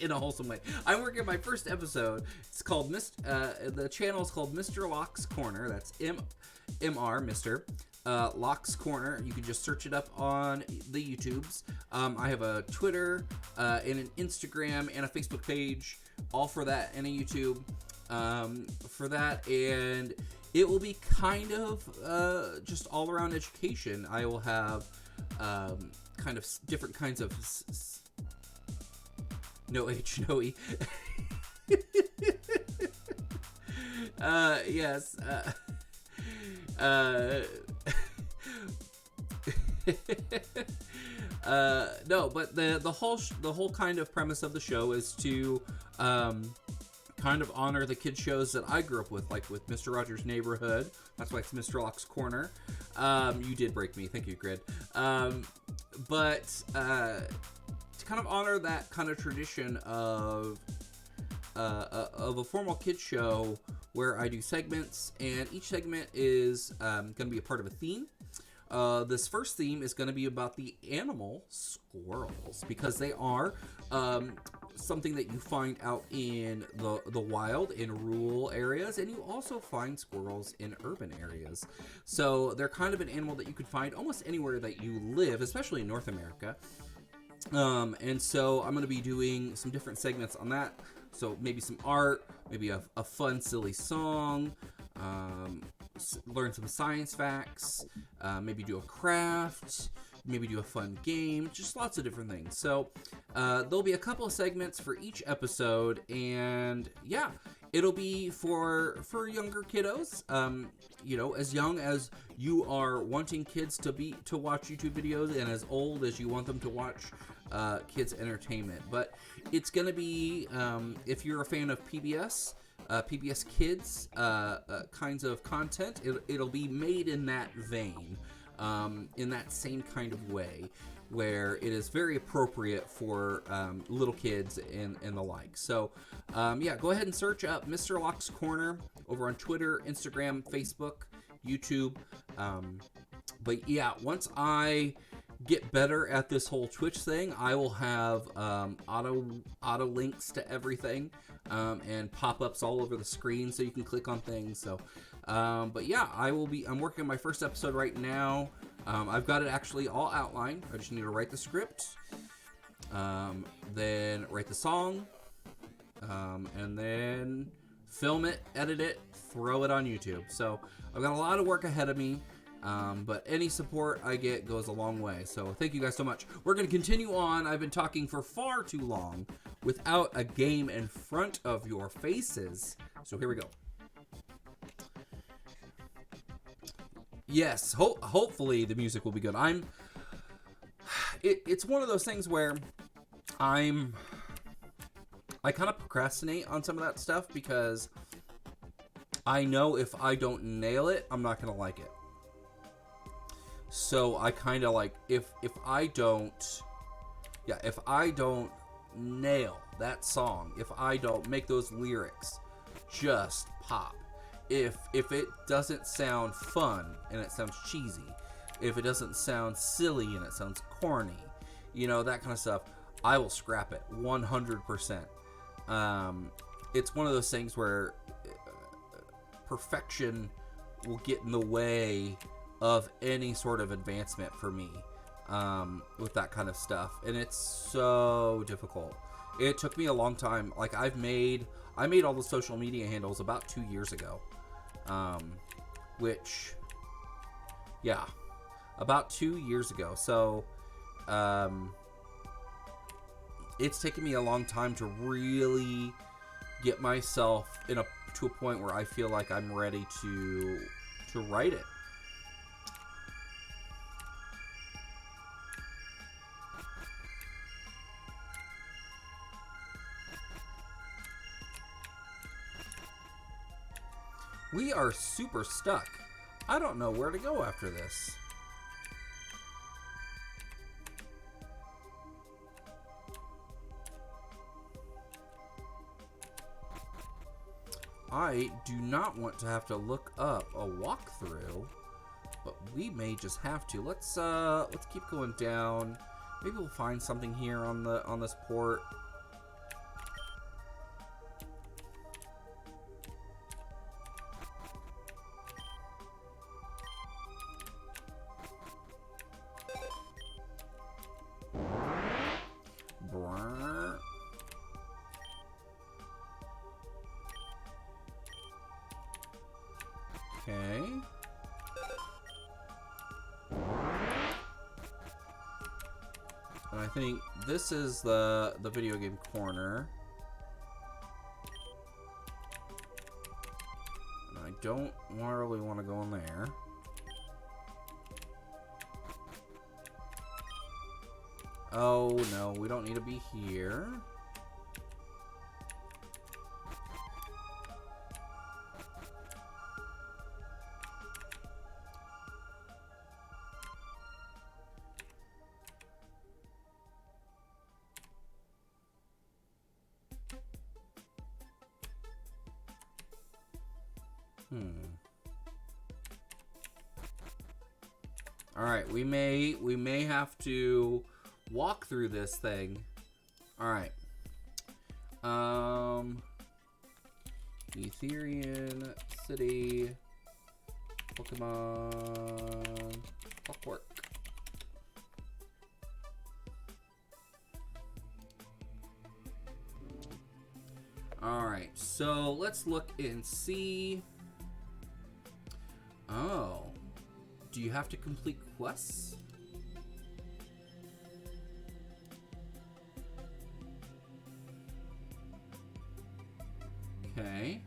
in a wholesome way. I'm working on my first episode. It's called the channel is called Mr. Locke's Corner. That's MR Mr. Locke's Corner. You can just search it up on the YouTubes. I have a Twitter and an Instagram and a Facebook page, all for that, and a YouTube for that, and it will be kind of just all around education. I will have kind of different kinds of no H, no E. Yes. No, but the whole kind of premise of the show is to kind of honor the kid shows that I grew up with, like with Mr. Rogers' Neighborhood. That's why it's Mr. Locke's Corner. You did break me. Thank you, Grid. But to kind of honor that kind of tradition of a formal kid show where I do segments, and each segment is going to be a part of a theme. This first theme is going to be about the animal squirrels, because they are something that you find out in the wild, in rural areas, and you also find squirrels in urban areas. So they're kind of an animal that you could find almost anywhere that you live, especially in North America. And so I'm going to be doing some different segments on that. So maybe some art, maybe a fun, silly song, learn some science facts, maybe do a craft, maybe do a fun game, just lots of different things. So there'll be a couple of segments for each episode, and yeah, it'll be for younger kiddos, you know, as young as you are wanting kids to watch YouTube videos, and as old as you want them to watch kids entertainment. But it's gonna be, if you're a fan of PBS Kids kinds of content, it'll be made in that vein, in that same kind of way, where it is very appropriate for little kids and the like. So yeah, go ahead and search up Mr. Locke's Corner over on Twitter, Instagram, Facebook, YouTube. But yeah, once I get better at this whole Twitch thing, I will have auto links to everything, and pop-ups all over the screen so you can click on things. So but yeah, I'm working on my first episode right now. I've got it actually all outlined. I just need to write the script, then write the song, and then film it, edit it, throw it on YouTube. So I've got a lot of work ahead of me. But any support I get goes a long way. So thank you guys so much. We're going to continue on. I've been talking for far too long without a game in front of your faces. So here we go. Yes, hopefully the music will be good. It's one of those things where I kind of procrastinate on some of that stuff because I know if I don't nail it, I'm not going to like it. So I kind of like, if I don't nail that song, if I don't make those lyrics just pop, if it doesn't sound fun and it sounds cheesy, if it doesn't sound silly and it sounds corny, that kind of stuff, I will scrap it 100%. It's one of those things where perfection will get in the way of any sort of advancement for me with that kind of stuff, and it's so difficult. It took me a long time. Like I made all the social media handles about 2 years ago, about 2 years ago. So it's taken me a long time to really get myself to a point where I feel like I'm ready to write it. We are super stuck. I don't know where to go after this. I do not want to have to look up a walkthrough, but we may just have to. Let's keep going down. Maybe we'll find something here on this port. Okay. And I think this is the video game corner. And I don't really want to go in there. Oh no, we don't need to be here. All right, we may have to walk through this thing. All right. Etherian City, Pokemon, Clockwork. All right, so let's look and see. Oh, do you have to complete quests? Okay.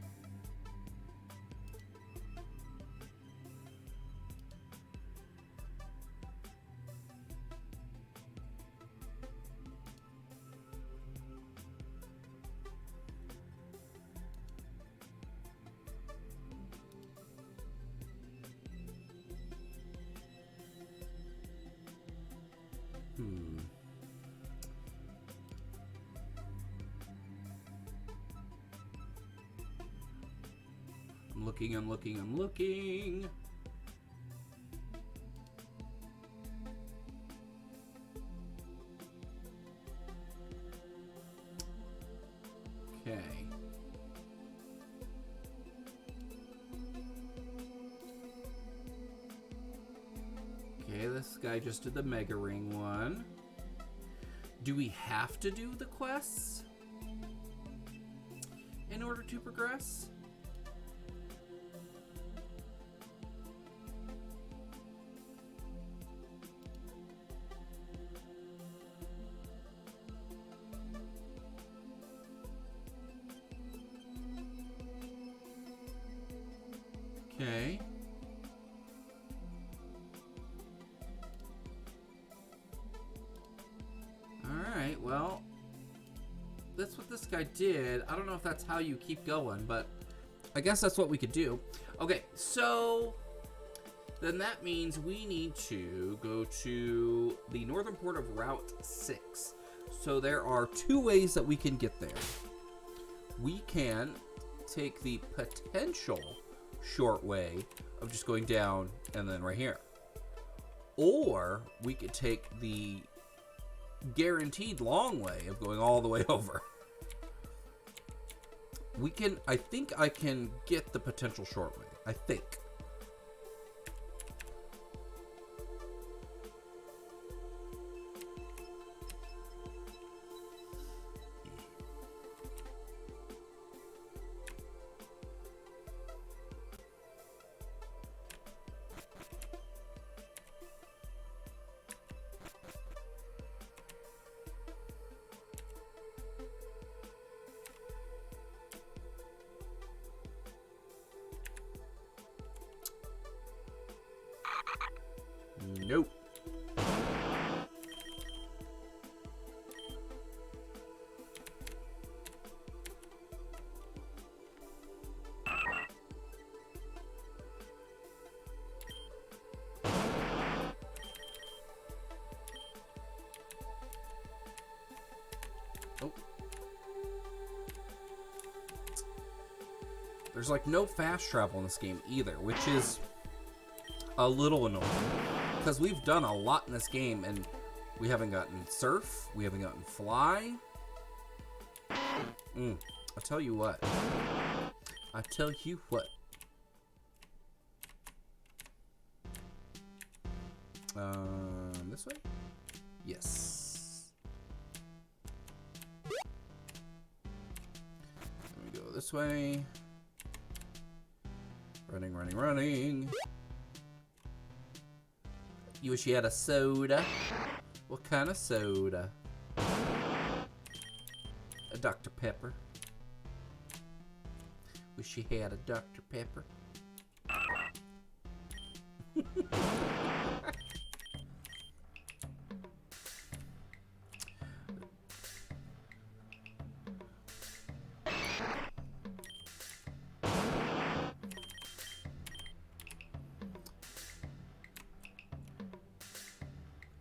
I'm looking. Okay. Okay, this guy just did the Mega Ring one. Do we have to do the quests in order to progress. Okay. Alright, well, that's what this guy did. I don't know if that's how you keep going, but I guess that's what we could do. Okay, so then that means we need to go to the northern port of Route 6. So there are two ways that we can get there. We can take the potential short way of just going down and then right here. Or we could take the guaranteed long way of going all the way over. I think I can get the potential short way. I think. Nope. Oh. There's like no fast travel in this game either, which is a little annoying. Because we've done a lot in this game, and we haven't gotten surf, we haven't gotten fly. I'll tell you what. This way? Yes. Let me go this way. Running. You wish you had a soda? What kind of soda? A Dr. Pepper. Wish you had a Dr. Pepper.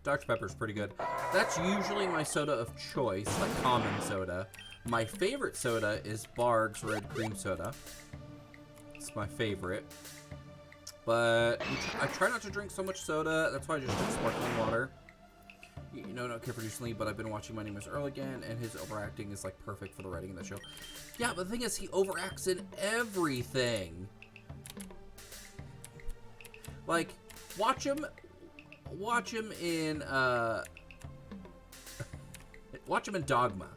Dr. Pepper's pretty good. That's usually my soda of choice, like common soda. My favorite soda is Barg's Red Cream Soda. It's my favorite. But I try not to drink so much soda. That's why I just drink sparkling water. You know, not care for recently, but I've been watching My Name is Earl again, and his overacting is like perfect for the writing of the show. Yeah, but the thing is, he overacts in everything. Like, watch him in watch him in Dogma.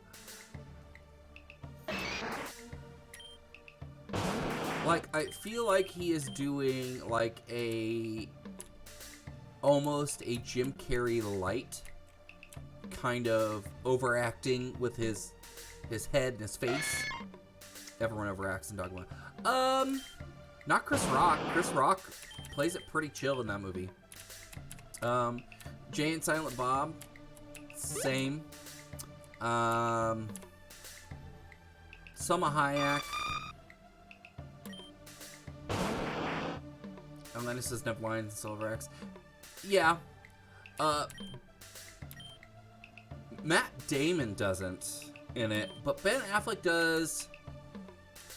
Like, I feel like he is doing like almost a Jim Carrey light kind of overacting with his head and his face. Everyone overacts in Dogma. Not Chris Rock. Chris Rock plays it pretty chill in that movie. Jay and Silent Bob, same. Selma Hayek. Atlantis doesn't have lines and Silver X. Yeah. Matt Damon doesn't in it, but Ben Affleck does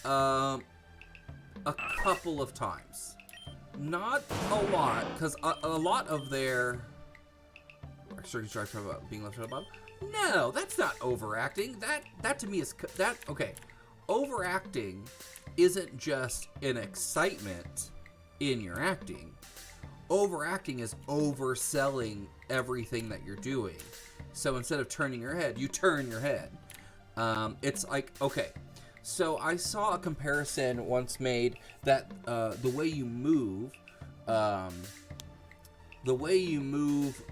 a couple of times. Not a lot, because a lot of their... Sure, he's talking about being left out above. No, that's not overacting. That to me is... Okay. Overacting isn't just an excitement in your acting. Overacting is overselling everything that you're doing. So instead of turning your head, you turn your head. It's like, okay. So I saw a comparison once made that the way you move, um, the way you move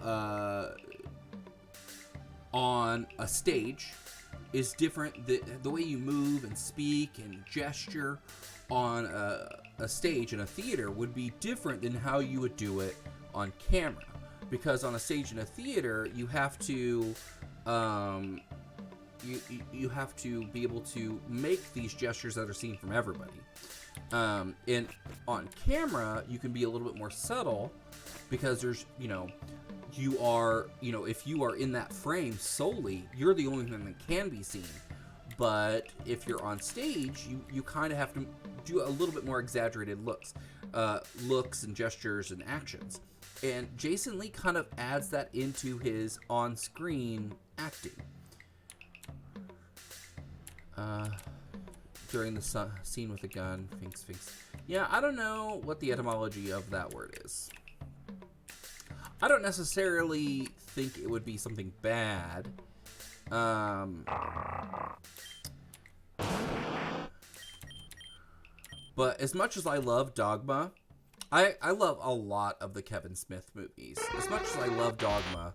on a stage is different. The way you move and speak and gesture on a stage in a theater would be different than how you would do it on camera. Because on a stage in a theater, you have to you have to be able to make these gestures that are seen from everybody. And on camera, you can be a little bit more subtle because there's, you are, if you are in that frame solely, you're the only thing that can be seen. But if you're on stage, you kind of have to do a little bit more exaggerated looks and gestures and actions. And Jason Lee kind of adds that into his on-screen acting. During the scene with the gun, Finks. Yeah, I don't know what the etymology of that word is. I don't necessarily think it would be something bad. But as much as I love Dogma, I love a lot of the Kevin Smith movies. As much as I love Dogma,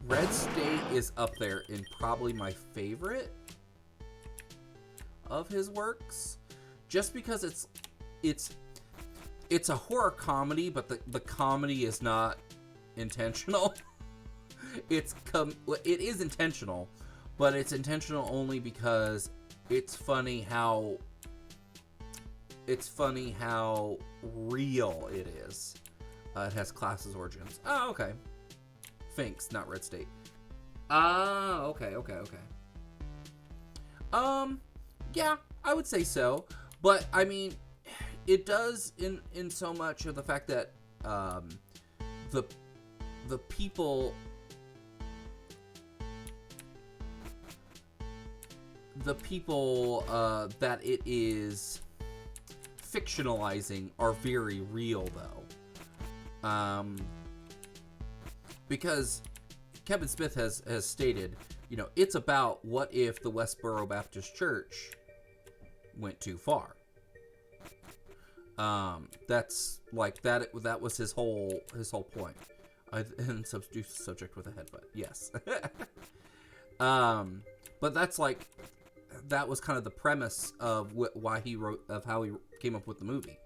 Red State is up there in probably my favorite of his works, just because it's a horror comedy, but the comedy is not intentional. It is intentional, but it's intentional only because it's funny how real it is. It has classes origins. Oh, okay. Finks, not Red State. Okay. Yeah, I would say so. But, I mean, it does in so much of the fact that the people that it is fictionalizing are very real, though. Because Kevin Smith has stated, it's about what if the Westboro Baptist Church went too far. That's like that was his whole point. And subject with a headbutt. Yes. But that was kind of the premise of how he came up with the movie.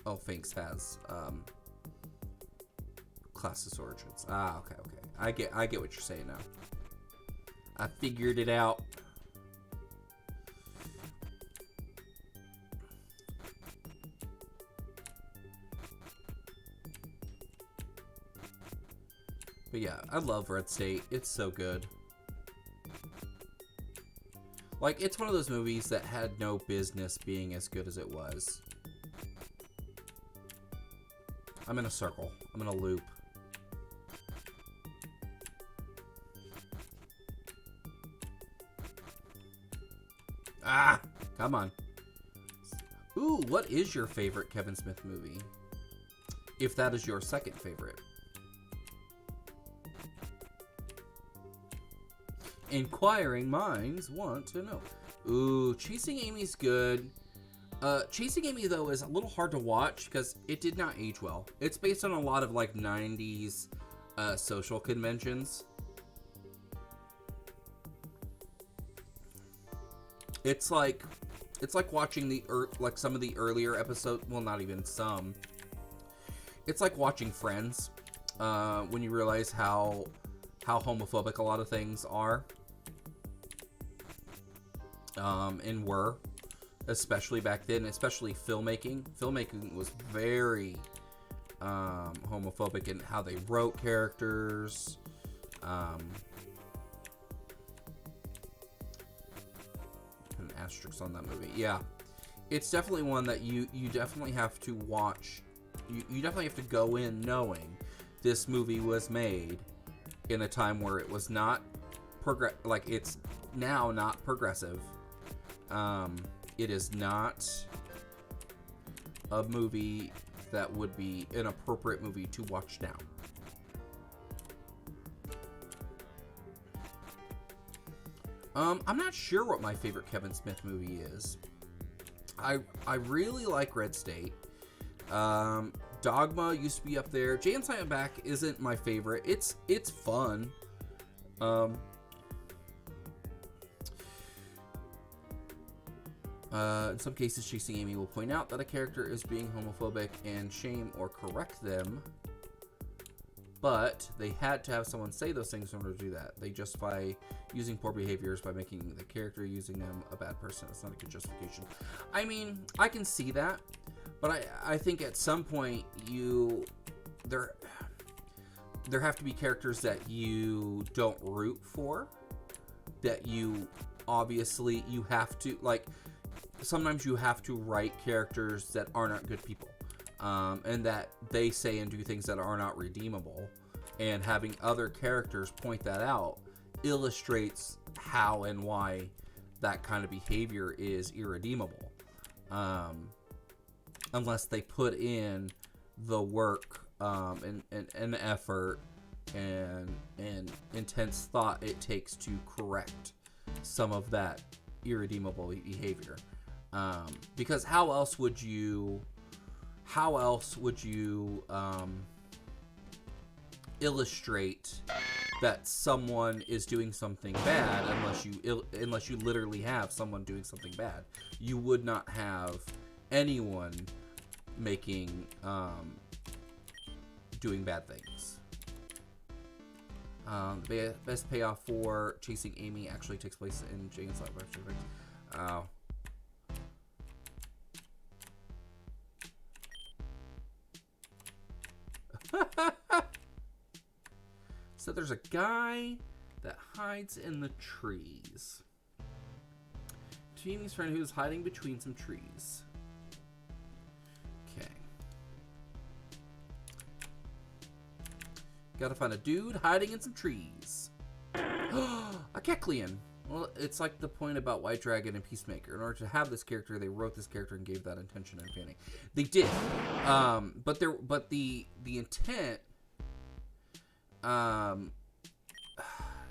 Oh, Finks has Classless Origins. Okay. I get what you're saying now. I figured it out. But yeah, I love Red State. It's so good. Like, it's one of those movies that had no business being as good as it was. I'm in a circle. I'm in a loop. Come on. Ooh, what is your favorite Kevin Smith movie? If that is your second favorite. Inquiring minds want to know. Ooh, Chasing Amy's good. Chasing Amy, though, is a little hard to watch because it did not age well. It's based on a lot of, 90s social conventions. It's like watching some of the earlier episodes. Well, not even some. It's like watching Friends when you realize how homophobic a lot of things are and were. Especially back then, especially filmmaking. Filmmaking was very homophobic in how they wrote characters. An asterisk on that movie. Yeah. It's definitely one that you definitely have to watch. You definitely have to go in knowing this movie was made in a time where it was not like it's now not progressive. It is not a movie that would be an appropriate movie to watch now. I'm not sure what my favorite Kevin Smith movie is. I really like Red State. Dogma used to be up there. Jay and Silent Back isn't my favorite. It's fun. In some cases, Chasing Amy will point out that a character is being homophobic and shame or correct them, but they had to have someone say those things in order to do that. They justify using poor behaviors by making the character using them a bad person. It's not a good justification. I mean, I can see that, but I think at some point there have to be characters that you don't root for, that you obviously you have to, like, sometimes you have to write characters that are not good people, and that they say and do things that are not redeemable, and having other characters point that out illustrates how and why that kind of behavior is irredeemable, unless they put in the work and effort and intense thought it takes to correct some of that irredeemable behavior. Because how else would you illustrate that someone is doing something bad unless you literally have someone doing something bad? You would not have anyone making doing bad things. The best payoff for Chasing Amy actually takes place in Jay and Silent Back. So there's a guy that hides in the trees. To Amy's friend who is hiding between some trees. Okay. Gotta find a dude hiding in some trees. A Kecleon. Well, it's like the point about White Dragon and Peacemaker. In order to have this character, they wrote this character and gave that intention and fanning. They did. But the intent.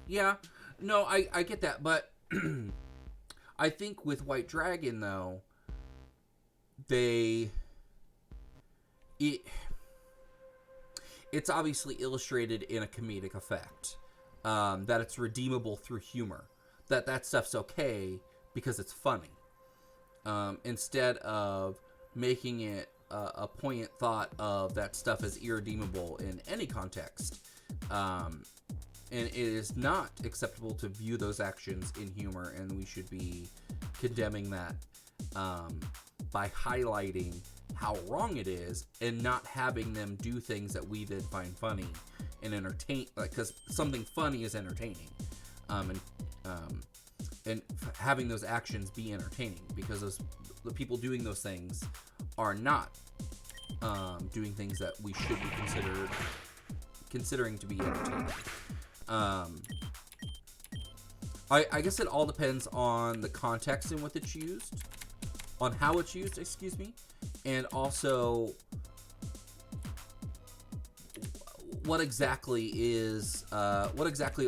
Yeah. No, I get that, but I think with White Dragon though, it's obviously illustrated in a comedic effect. That it's redeemable through humor. That stuff's okay because it's funny. Instead of making it a poignant thought of that stuff is irredeemable in any context. And it is not acceptable to view those actions in humor, and we should be condemning that by highlighting how wrong it is and not having them do things that we then find funny and entertain, like, because something funny is entertaining, and having those actions be entertaining, because the people doing those things are not doing things that we should be considering to be entertaining. I guess it all depends on the context in which it's used, on how it's used, excuse me, and also what exactly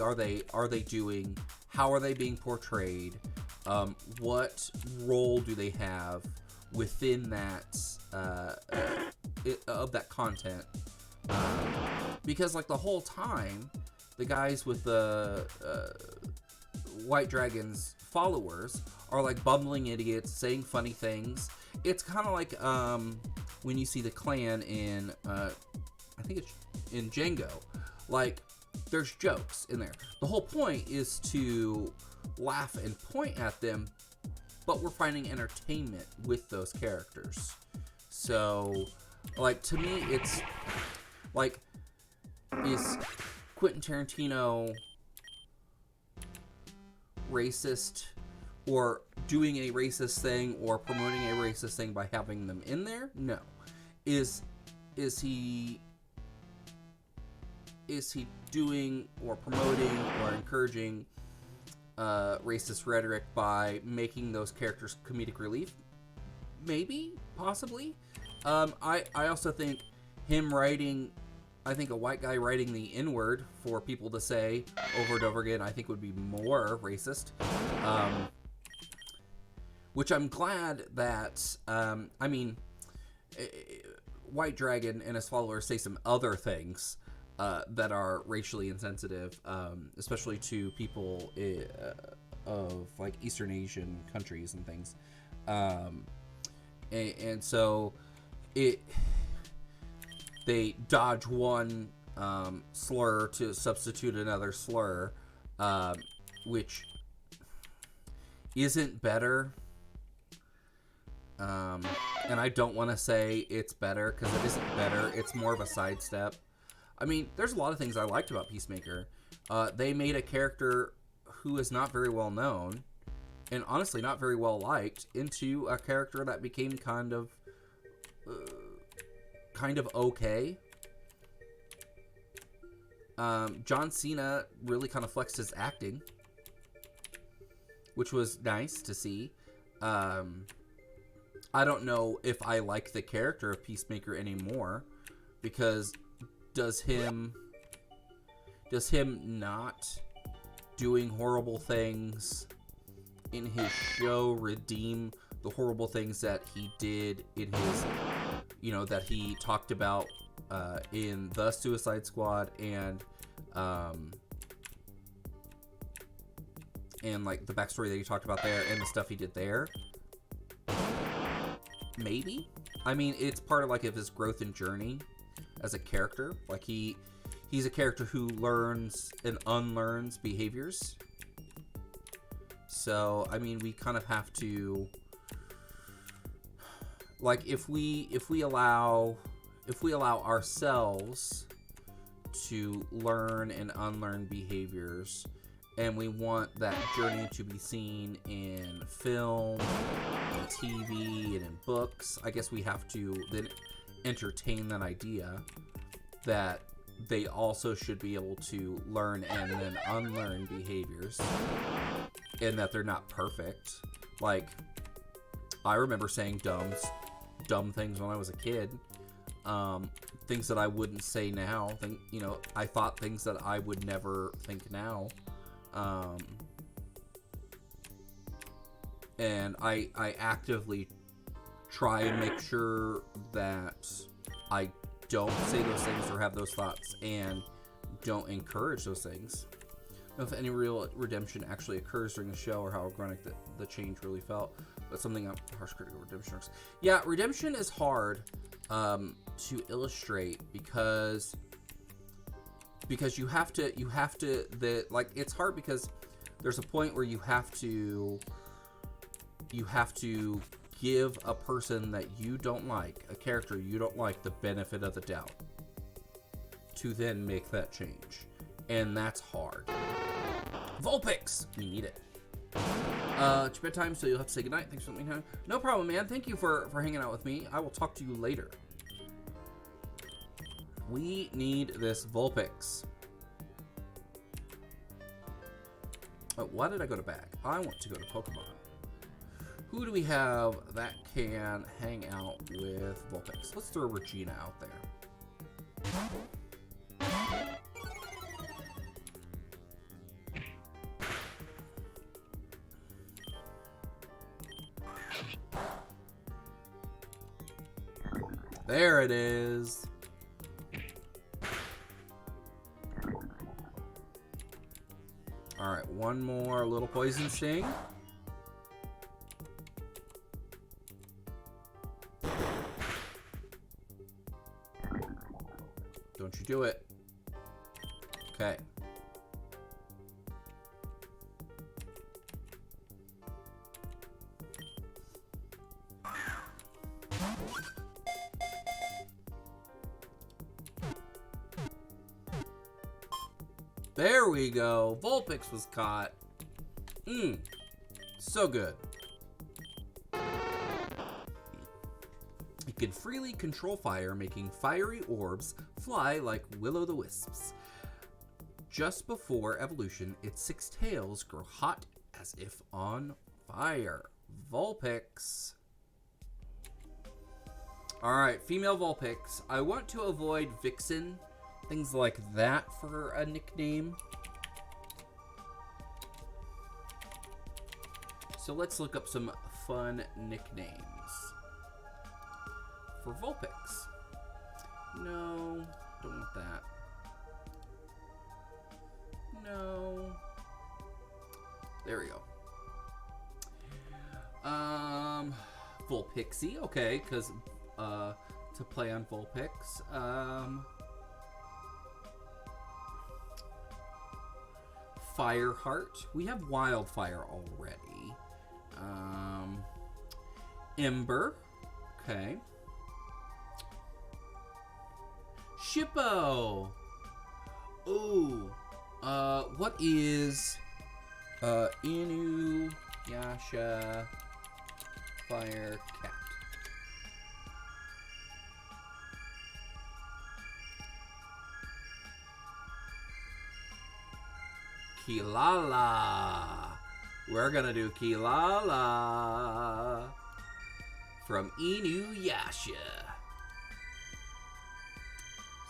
are they doing? How are they being portrayed? What role do they have within that of that content? Because like the whole time, the guys with the White Dragon's followers are like bumbling idiots saying funny things. It's kind of like when you see the clan in I think it's in Django. Like, there's jokes in there. The whole point is to laugh and point at them, but we're finding entertainment with those characters. So, like, to me, it's like, is Quentin Tarantino racist, or doing a racist thing, or promoting a racist thing by having them in there? No. Is he doing or promoting or encouraging racist rhetoric by making those characters comedic relief. Maybe, possibly. I also think him writing, I think a white guy writing the N-word for people to say over and over again, I think would be more racist. Which I'm glad that, White Dragon and his followers say some other things that are racially insensitive, especially to people of like Eastern Asian countries and things. And so they dodge one slur to substitute another slur, which isn't better. And I don't want to say it's better, because it isn't better. It's more of a sidestep. I mean, there's a lot of things I liked about Peacemaker. They made a character who is not very well known, and honestly not very well liked, into a character that became kind of okay. John Cena really kind of flexed his acting, which was nice to see. I don't know if I like the character of Peacemaker anymore, because does him not doing horrible things in his show redeem the horrible things that he did in his, that he talked about in the Suicide Squad and like the backstory that he talked about there and the stuff he did there? Maybe. I mean, it's part of his growth and journey as a character. Like he's a character who learns and unlearns behaviors. So, I mean, we kind of have to, like, if we allow ourselves to learn and unlearn behaviors, and we want that journey to be seen in film, in TV, and in books, I guess we have to then entertain that idea that they also should be able to learn and then unlearn behaviors, and that they're not perfect. Like, I remember saying dumb things when I was a kid, things that I wouldn't say now. I thought things that I would never think now. And I actively try and make sure that I don't say those things or have those thoughts, and don't encourage those things. I don't know if any real redemption actually occurs during the show, or how organic the change really felt, but something harsh critical redemption arcs. Yeah, redemption is hard to illustrate because you have to it's hard because there's a point where you have to give a person that you don't like, a character you don't like, the benefit of the doubt to then make that change, and that's hard. Vulpix, we need it. It's bedtime, so you'll have to say goodnight. Thanks for letting me know. No problem, man. Thank you for hanging out with me. I will talk to you later. We need this Vulpix. Oh, why did I go to back? I want to go to Pokemon. Who do we have that can hang out with Vulpix? Let's throw Regina out there. There it is. Alright, one more little poison sting. Don't you do it. Okay. There we go. Vulpix was caught. So good. It can freely control fire, making fiery orbs fly like will-o'-the-wisps. Just before evolution, its 6 tails grow hot as if on fire. Vulpix. Alright, female Vulpix. I want to avoid Vixen, things like that for a nickname. So let's look up some fun nicknames for Vulpix. No, don't want that. No. There we go. Vulpixie, okay, because to play on Vulpix. Fireheart. We have Wildfire already. Ember. Okay. Shippo. Ooh. What is Inuyasha Fire Cat? Kilala. We're gonna do Kilala from Inuyasha.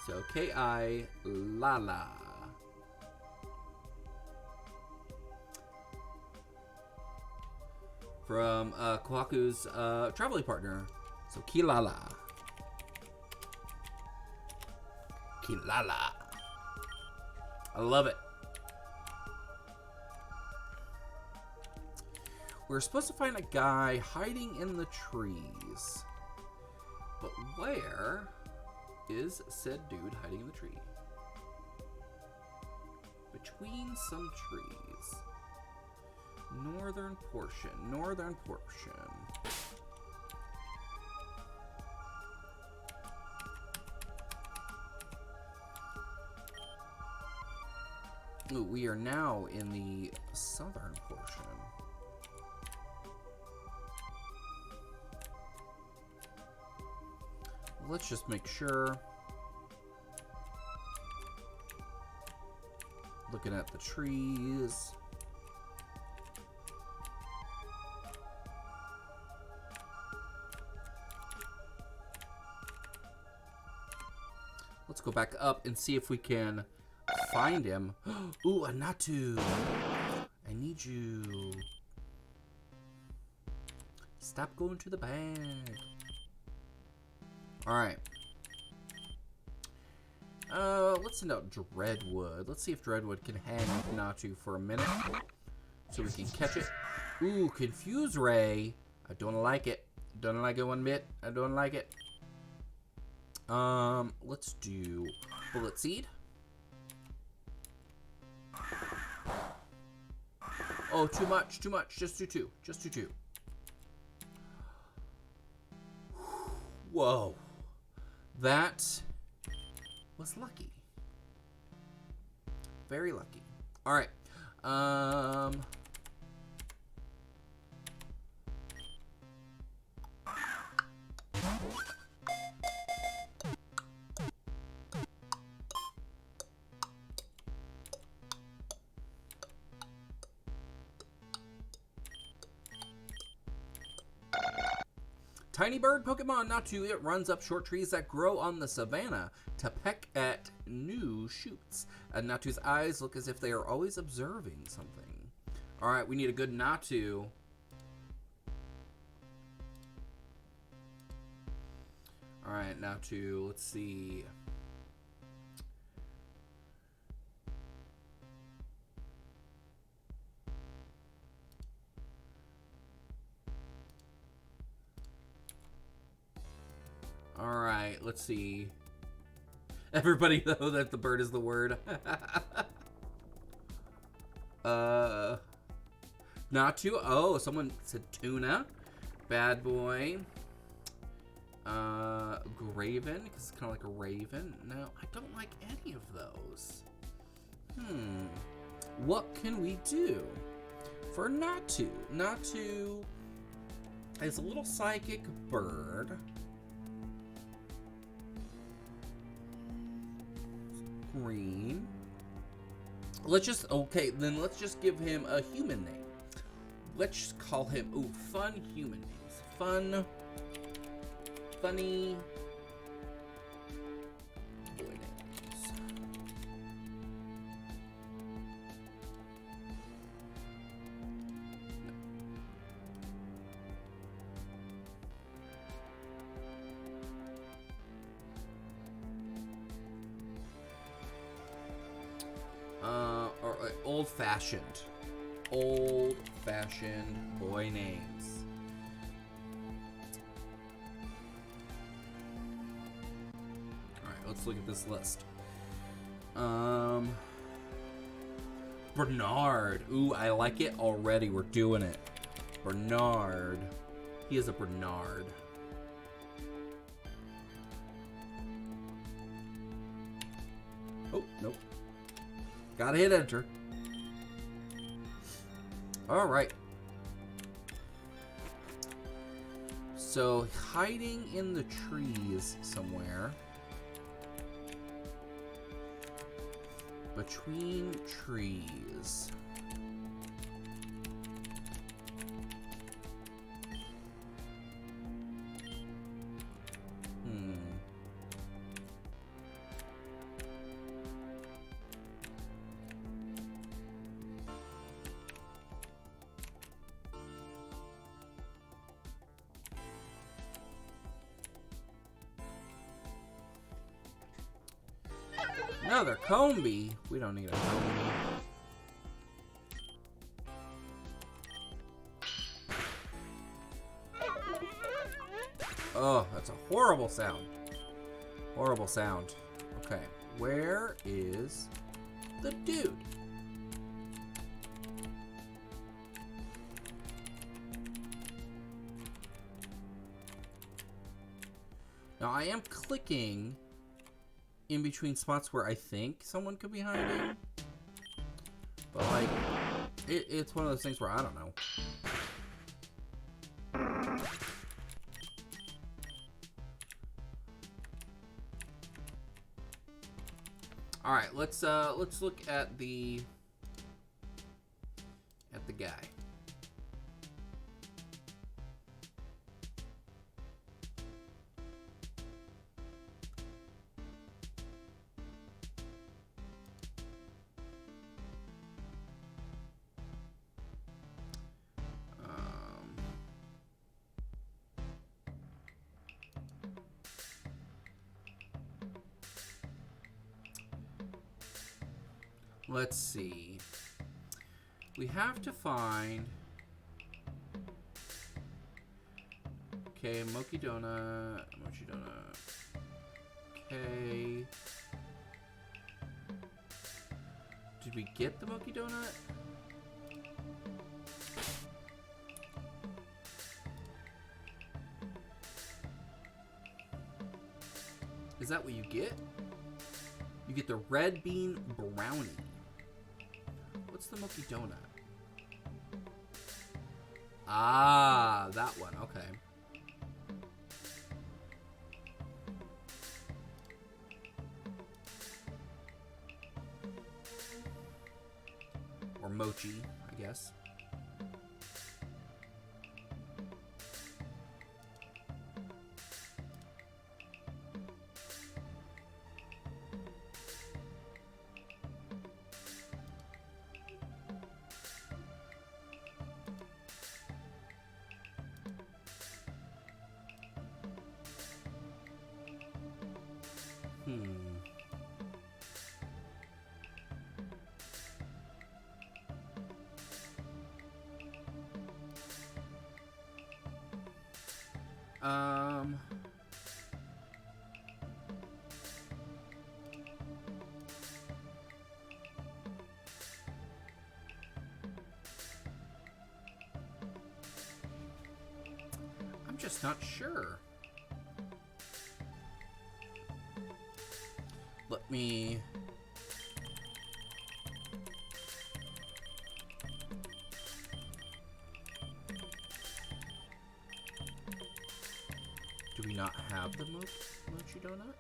So K-I Lala. From Kwaku's traveling partner. So Kilala. Kilala. I love it. We're supposed to find a guy hiding in the trees. But where is said dude hiding in the tree? Between some trees. Northern portion. Northern portion. Ooh, we are now in the southern portion. Let's just make sure. Looking at the trees. Let's go back up and see if we can find him. Ooh, a Natu. I need you. Stop going to the bag. Alright. Let's send out Dreadwood. Let's see if Dreadwood can hang Natu for a minute. So we can catch it. Ooh, Confuse Ray. I don't like it. Don't like it one bit. I don't like it. Let's do Bullet Seed. Oh, too much, too much. Just do 2. Just do 2. Whoa. That was lucky. Very lucky. All right. Tiny bird Pokemon Natu. It runs up short trees that grow on the savannah to peck at new shoots. And Natu's eyes look as if they are always observing something. Alright, we need a good Natu. Alright, Natu, let's see. Alright, let's see. Everybody know that the bird is the word. Natu. Oh, someone said tuna. Bad boy. Graven, because it's kind of like a raven. No, I don't like any of those. What can we do for Natu? Natu is a little psychic bird. Green. Let's just, okay, then let's just give him a human name. Let's just call him, ooh, fun human names. Fun, funny boy names. Or old-fashioned boy names. All right, let's look at this list. Bernard. Ooh, I like it already. We're doing it. Bernard. He is a Bernard. Oh, nope. Gotta hit enter. All right. So, hiding in the trees somewhere. Between trees. Another Combi. We don't need a Combi. Oh, that's a horrible sound. Horrible sound. Okay, where is the dude? Now I am clicking in between spots where I think someone could be hiding, but like it's one of those things where I don't know. All right, let's look at the guy. Let's see. We have to find. Okay, Mochi Donut. Mochi Donut. Okay. Did we get the Mochi Donut? Is that what you get? You get the red bean brownie. What's the Mochi Donut? Ah, that one. Okay. Or mochi, I guess. I'm just not sure. Let me... Do we not have the Mochi Donut?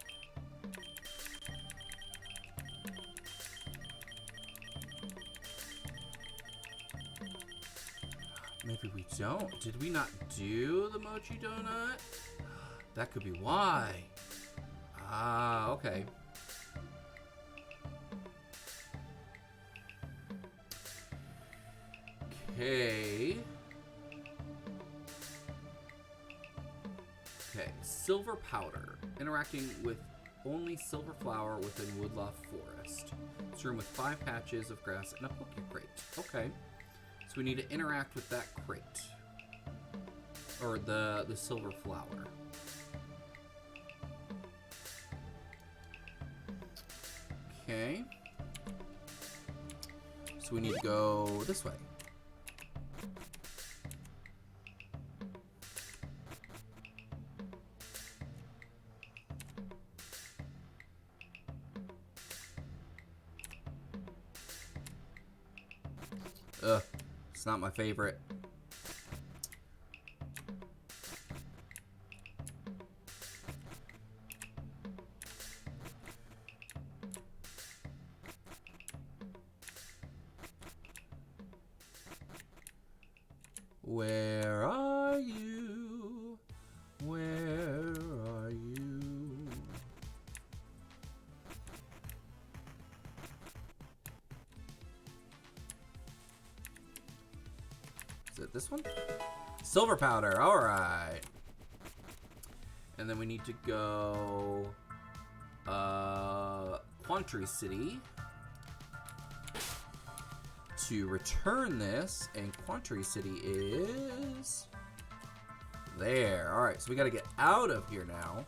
maybe we don't. Did we not do the mochi donut? That could be why. Ah, okay. Okay. Okay, silver powder. Interacting with only silver flower within Woodloft Forest. It's a room with 5 patches of grass and a Poke crate. Okay. So we need to interact with that crate. Or the silver flower. Okay. So we need to go this way. Ugh, it's not my favorite. Where are you? Where are you? Is it this one? Silver powder, alright. And then we need to go Quantry City to return this, and Quantry City is there. Alright, so we gotta get out of here now.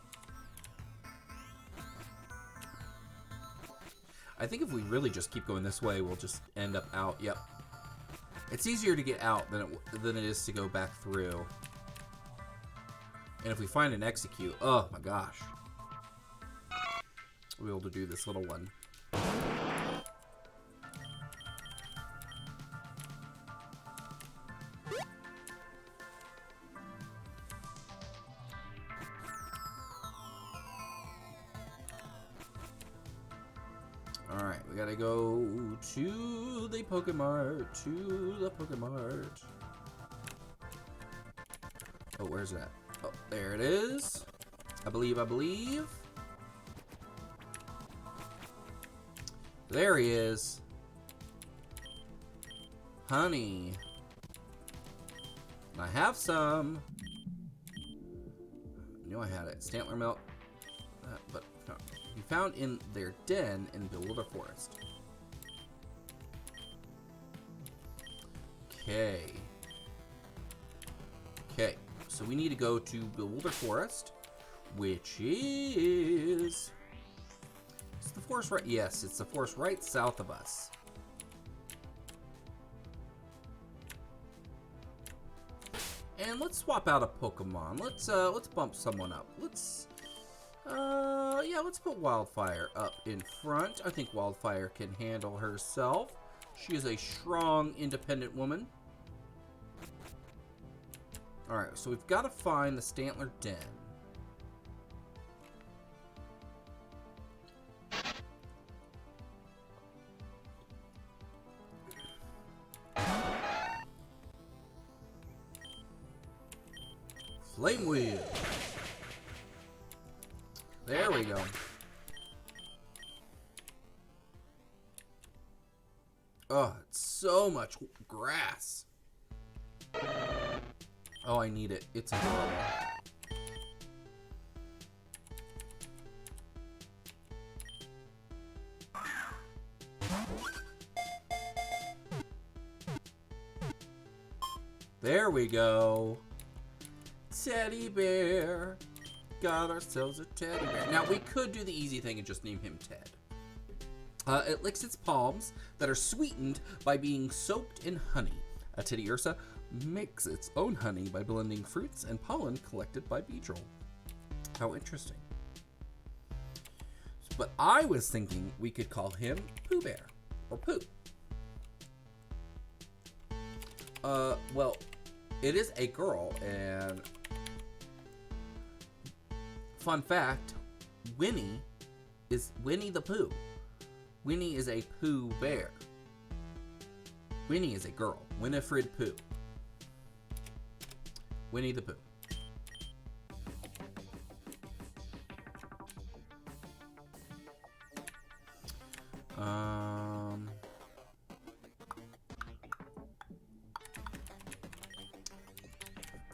I think if we really just keep going this way, we'll just end up out. Yep. It's easier to get out than it is to go back through. And if we find an execute, oh my gosh. We'll be able to do this little one. Alright, we gotta go to the Pokemart, Oh, where's that? Oh, there it is. I believe. There he is. Honey. I have some. I knew I had it. Stantler milk. But no. You found in their den in Bewilder Forest. Okay. Okay. So we need to go to Bewilder Forest, which is... Is the forest right? Yes, it's the forest right south of us. And let's swap out a Pokemon. Let's bump someone up. Yeah, let's put Wildfire up in front. I think Wildfire can handle herself. She is a strong, independent woman. Alright, so we've got to find the Stantler Den. Flame Wheel. There we go. Oh, it's so much grass. Oh, I need it. It's adorable. There we go. Teddy bear. Got ourselves a teddy bear. Now, we could do the easy thing and just name him Ted. It licks its palms that are sweetened by being soaked in honey. A Teddy Ursa makes its own honey by blending fruits and pollen collected by Beedrill. How interesting. But I was thinking we could call him Pooh Bear, or Pooh. Well, it is a girl, and fun fact, Winnie is Winnie the Pooh. Winnie is a Pooh Bear. Winnie is a girl. Winifred Pooh. Winnie the Pooh.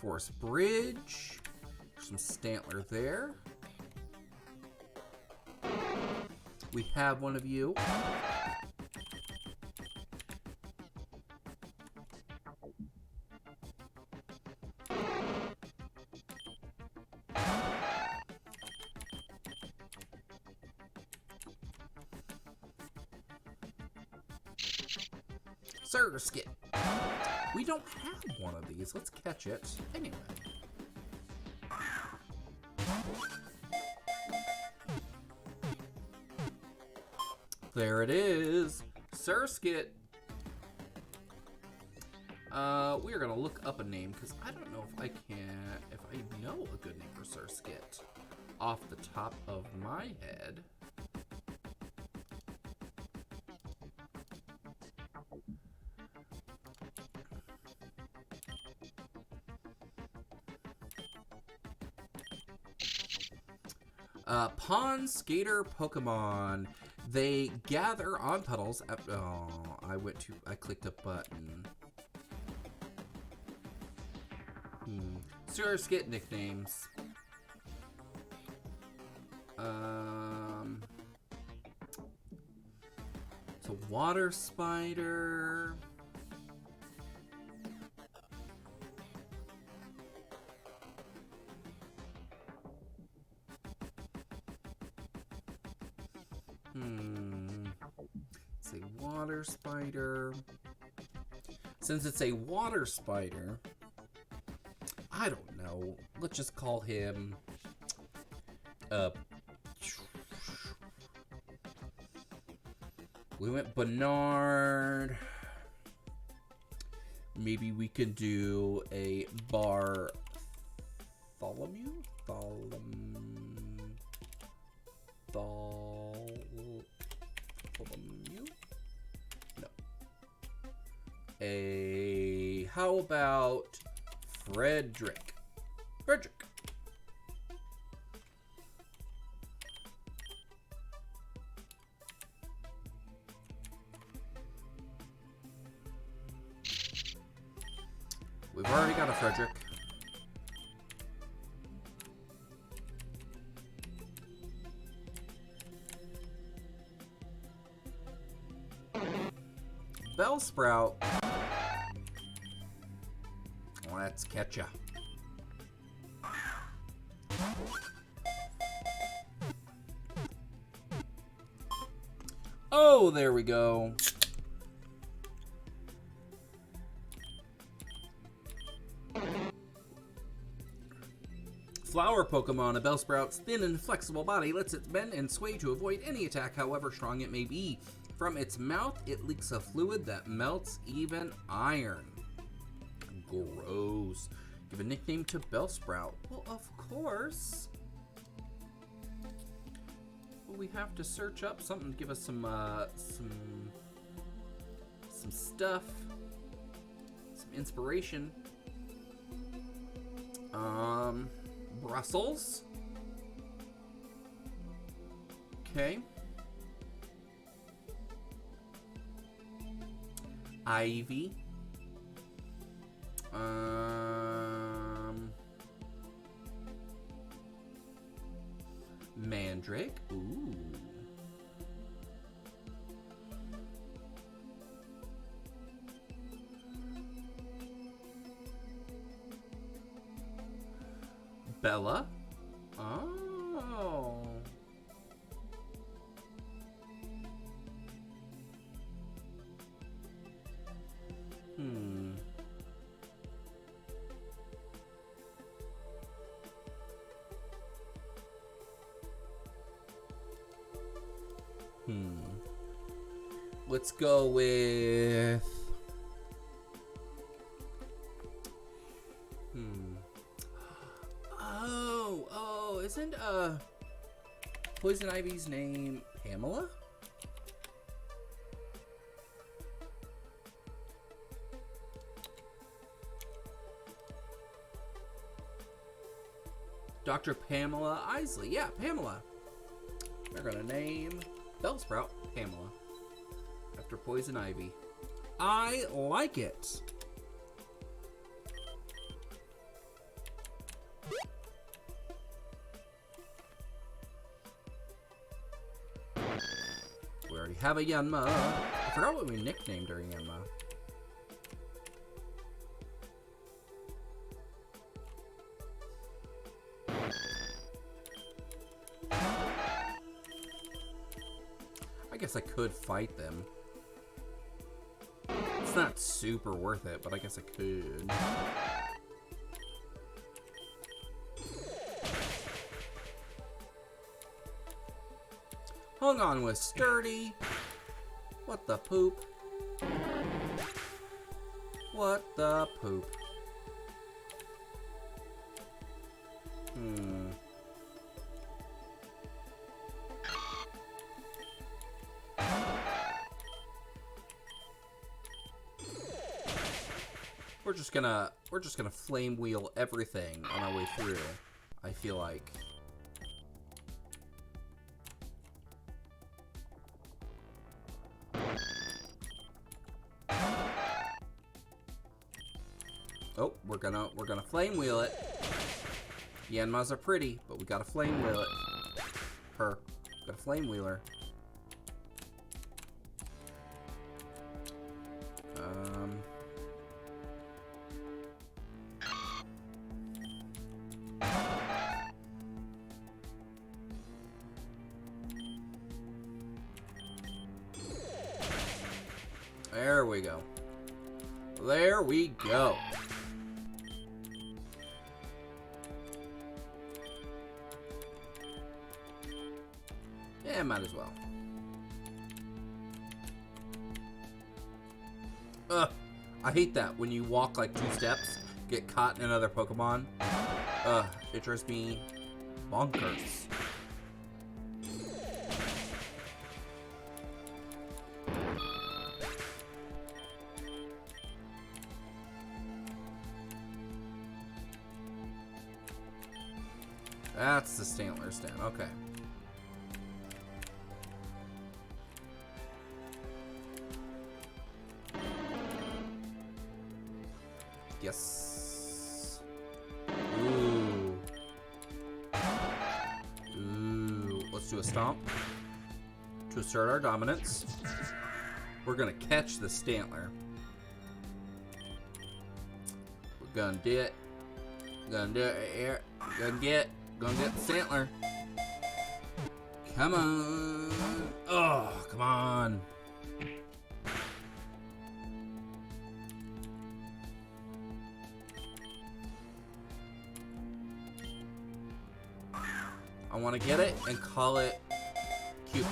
Forest Bridge. Some Stantler there. We have one of you. Surskit. We don't have one of these. Let's catch it. Anyway. There it is. Surskit. We are going to look up a name because I don't know if I know a good name for Surskit off the top of my head. Pond Skater Pokemon. They gather on puddles. I clicked a button. Surskit nicknames. It's a water spider. It's a water spider. Since it's a water spider, I don't know. Let's just call him we went Bernard. Maybe we could do a Bartholomew? No. How about Frederick? We've already got a Frederick. Bellsprout. Let's catch ya. Oh, there we go. Flower Pokemon. A Bellsprout's thin and flexible body lets it bend and sway to avoid any attack, however strong it may be. From its mouth, it leaks a fluid that melts even iron. Gross. Give a nickname to Bellsprout. Well, of course. Well, we have to search up something to give us some stuff, some inspiration. Brussels. Okay. Ivy. Mandrake. Ooh. Bella. Oh. Let's go with Oh, isn't Poison Ivy's name Pamela? Dr. Pamela Isley. Yeah, Pamela. We're gonna name Bellsprout Pamela after Poison Ivy. I like it. We already have a Yanma. I forgot what we nicknamed her Yanma. I guess I could fight them. It's not super worth it, but I guess I could. Hung on with Sturdy. What the poop? What the poop? We're just gonna flame wheel everything on our way through. I feel like. Oh, we're gonna flame wheel it. Yanmas are pretty, but we gotta flame wheel it. Gotta flame wheel her. There we go. There we go. Yeah, might as well. I hate that when you walk like 2 steps, get caught in another Pokemon. It drives me bonkers. That's the Stantler stand. Okay. Yes. Ooh. Ooh. Let's do a stomp to assert our dominance. We're gonna catch the Stantler. We're gonna do it. Gonna do it here. Gonna get the Stantler. Come on. Oh, come on. I want to get it and call it Cupid.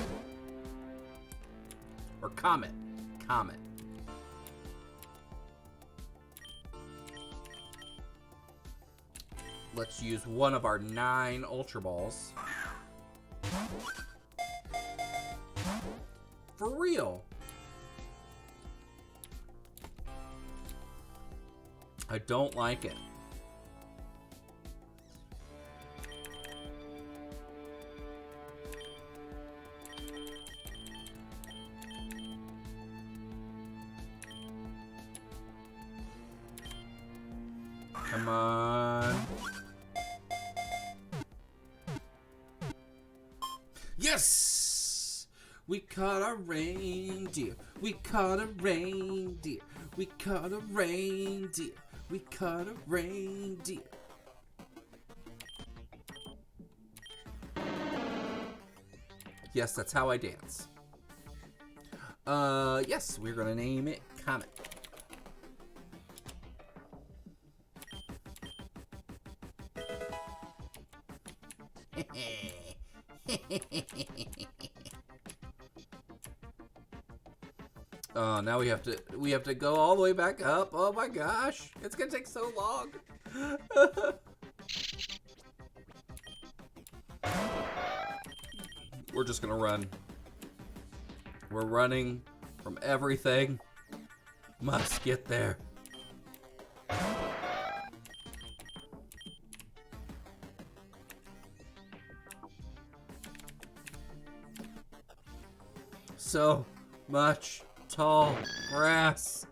Or Comet. Comet. Let's use one of our 9 Ultra Balls. For real. I don't like it. Come on. Yes! We caught a reindeer. We caught a reindeer. We caught a reindeer. We caught a reindeer. Yes, that's how I dance. Yes, we're gonna name it Comet. Oh, now we have to go all the way back up. Oh my gosh, it's gonna take so long. We're just gonna run. We're running from everything. Must get there. so much tall grass.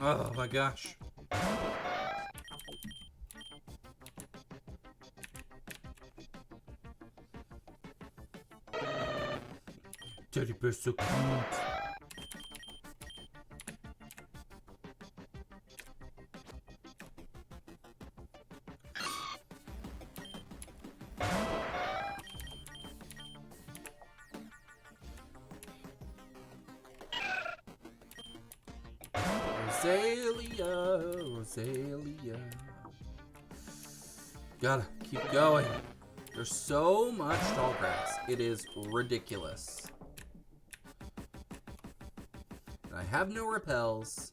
Oh my gosh. Teddy bear's so cute. Rosalia. Gotta keep going. There's so much tall grass. It is ridiculous. And I have no repels,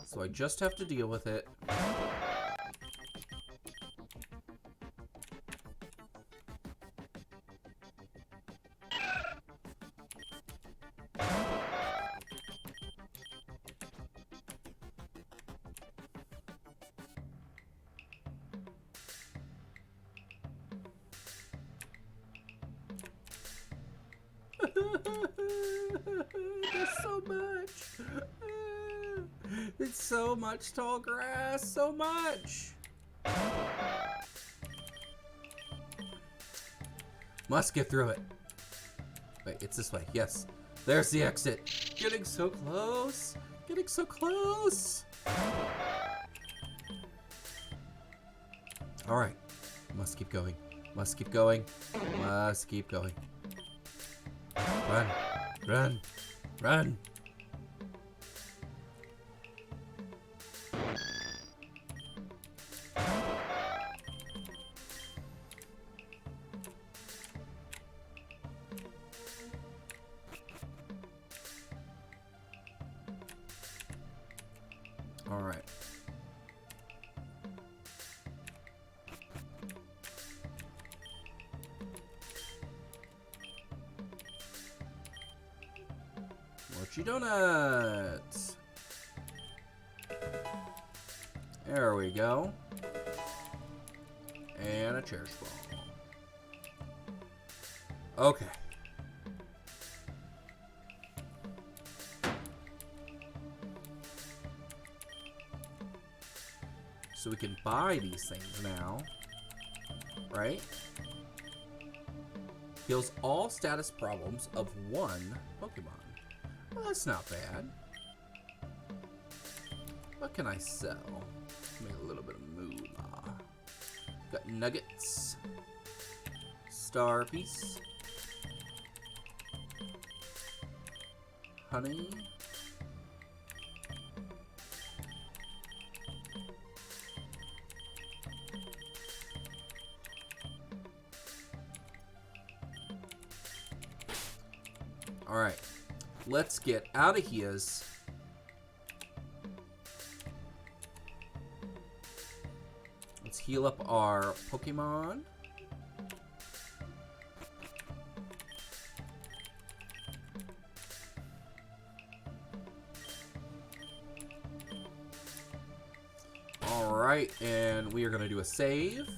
so I just have to deal with it. There's so much. It's so much tall grass. So much. Must get through it. Wait, it's this way. Yes. There's the exit. Getting so close. Getting so close. All right. Must keep going. Must keep going. Must keep going. Run. Run. Run. All right. Mochi donuts. There we go. And a cherish ball. Okay. So we can buy these things now, right? Heals all status problems of one Pokemon. Well, that's not bad. What can I sell? Make a little bit of moolah. Got nuggets, star piece, honey. All right, let's get out of here. Let's heal up our Pokemon. All right, and we are going to do a save.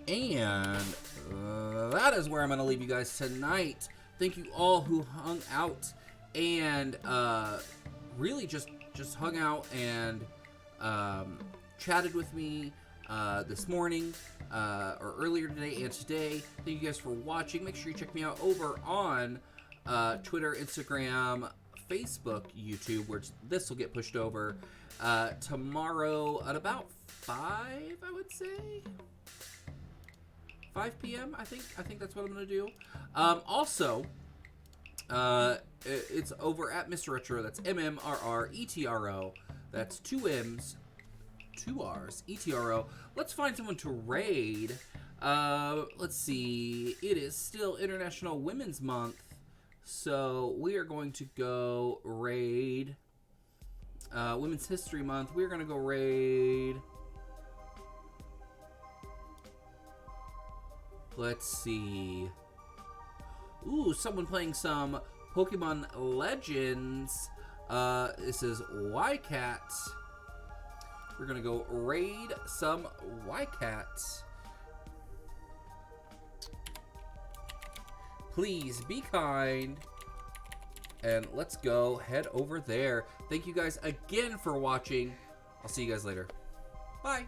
And that is where I'm going to leave you guys tonight. Thank you all who hung out and really just hung out and chatted with me this morning or earlier today and today. Thank you guys for watching. Make sure you check me out over on Twitter, Instagram, Facebook, YouTube, where this will get pushed over tomorrow at about 5, I would say. 5 p.m. I think that's what I'm gonna do. Also, it's over at Mr. Retro. That's MMRRETRO. That's 2 M's, 2 R's, ETRO. Let's find someone to raid. Let's see. It is still International Women's Month, so we are going to go raid. Women's History Month. We're gonna go raid. Let's see. Ooh, someone playing some Pokemon Legends. This is Ycat. We're gonna go raid some Ycat. Please be kind. And let's go head over there. Thank you guys again for watching. I'll see you guys later. Bye.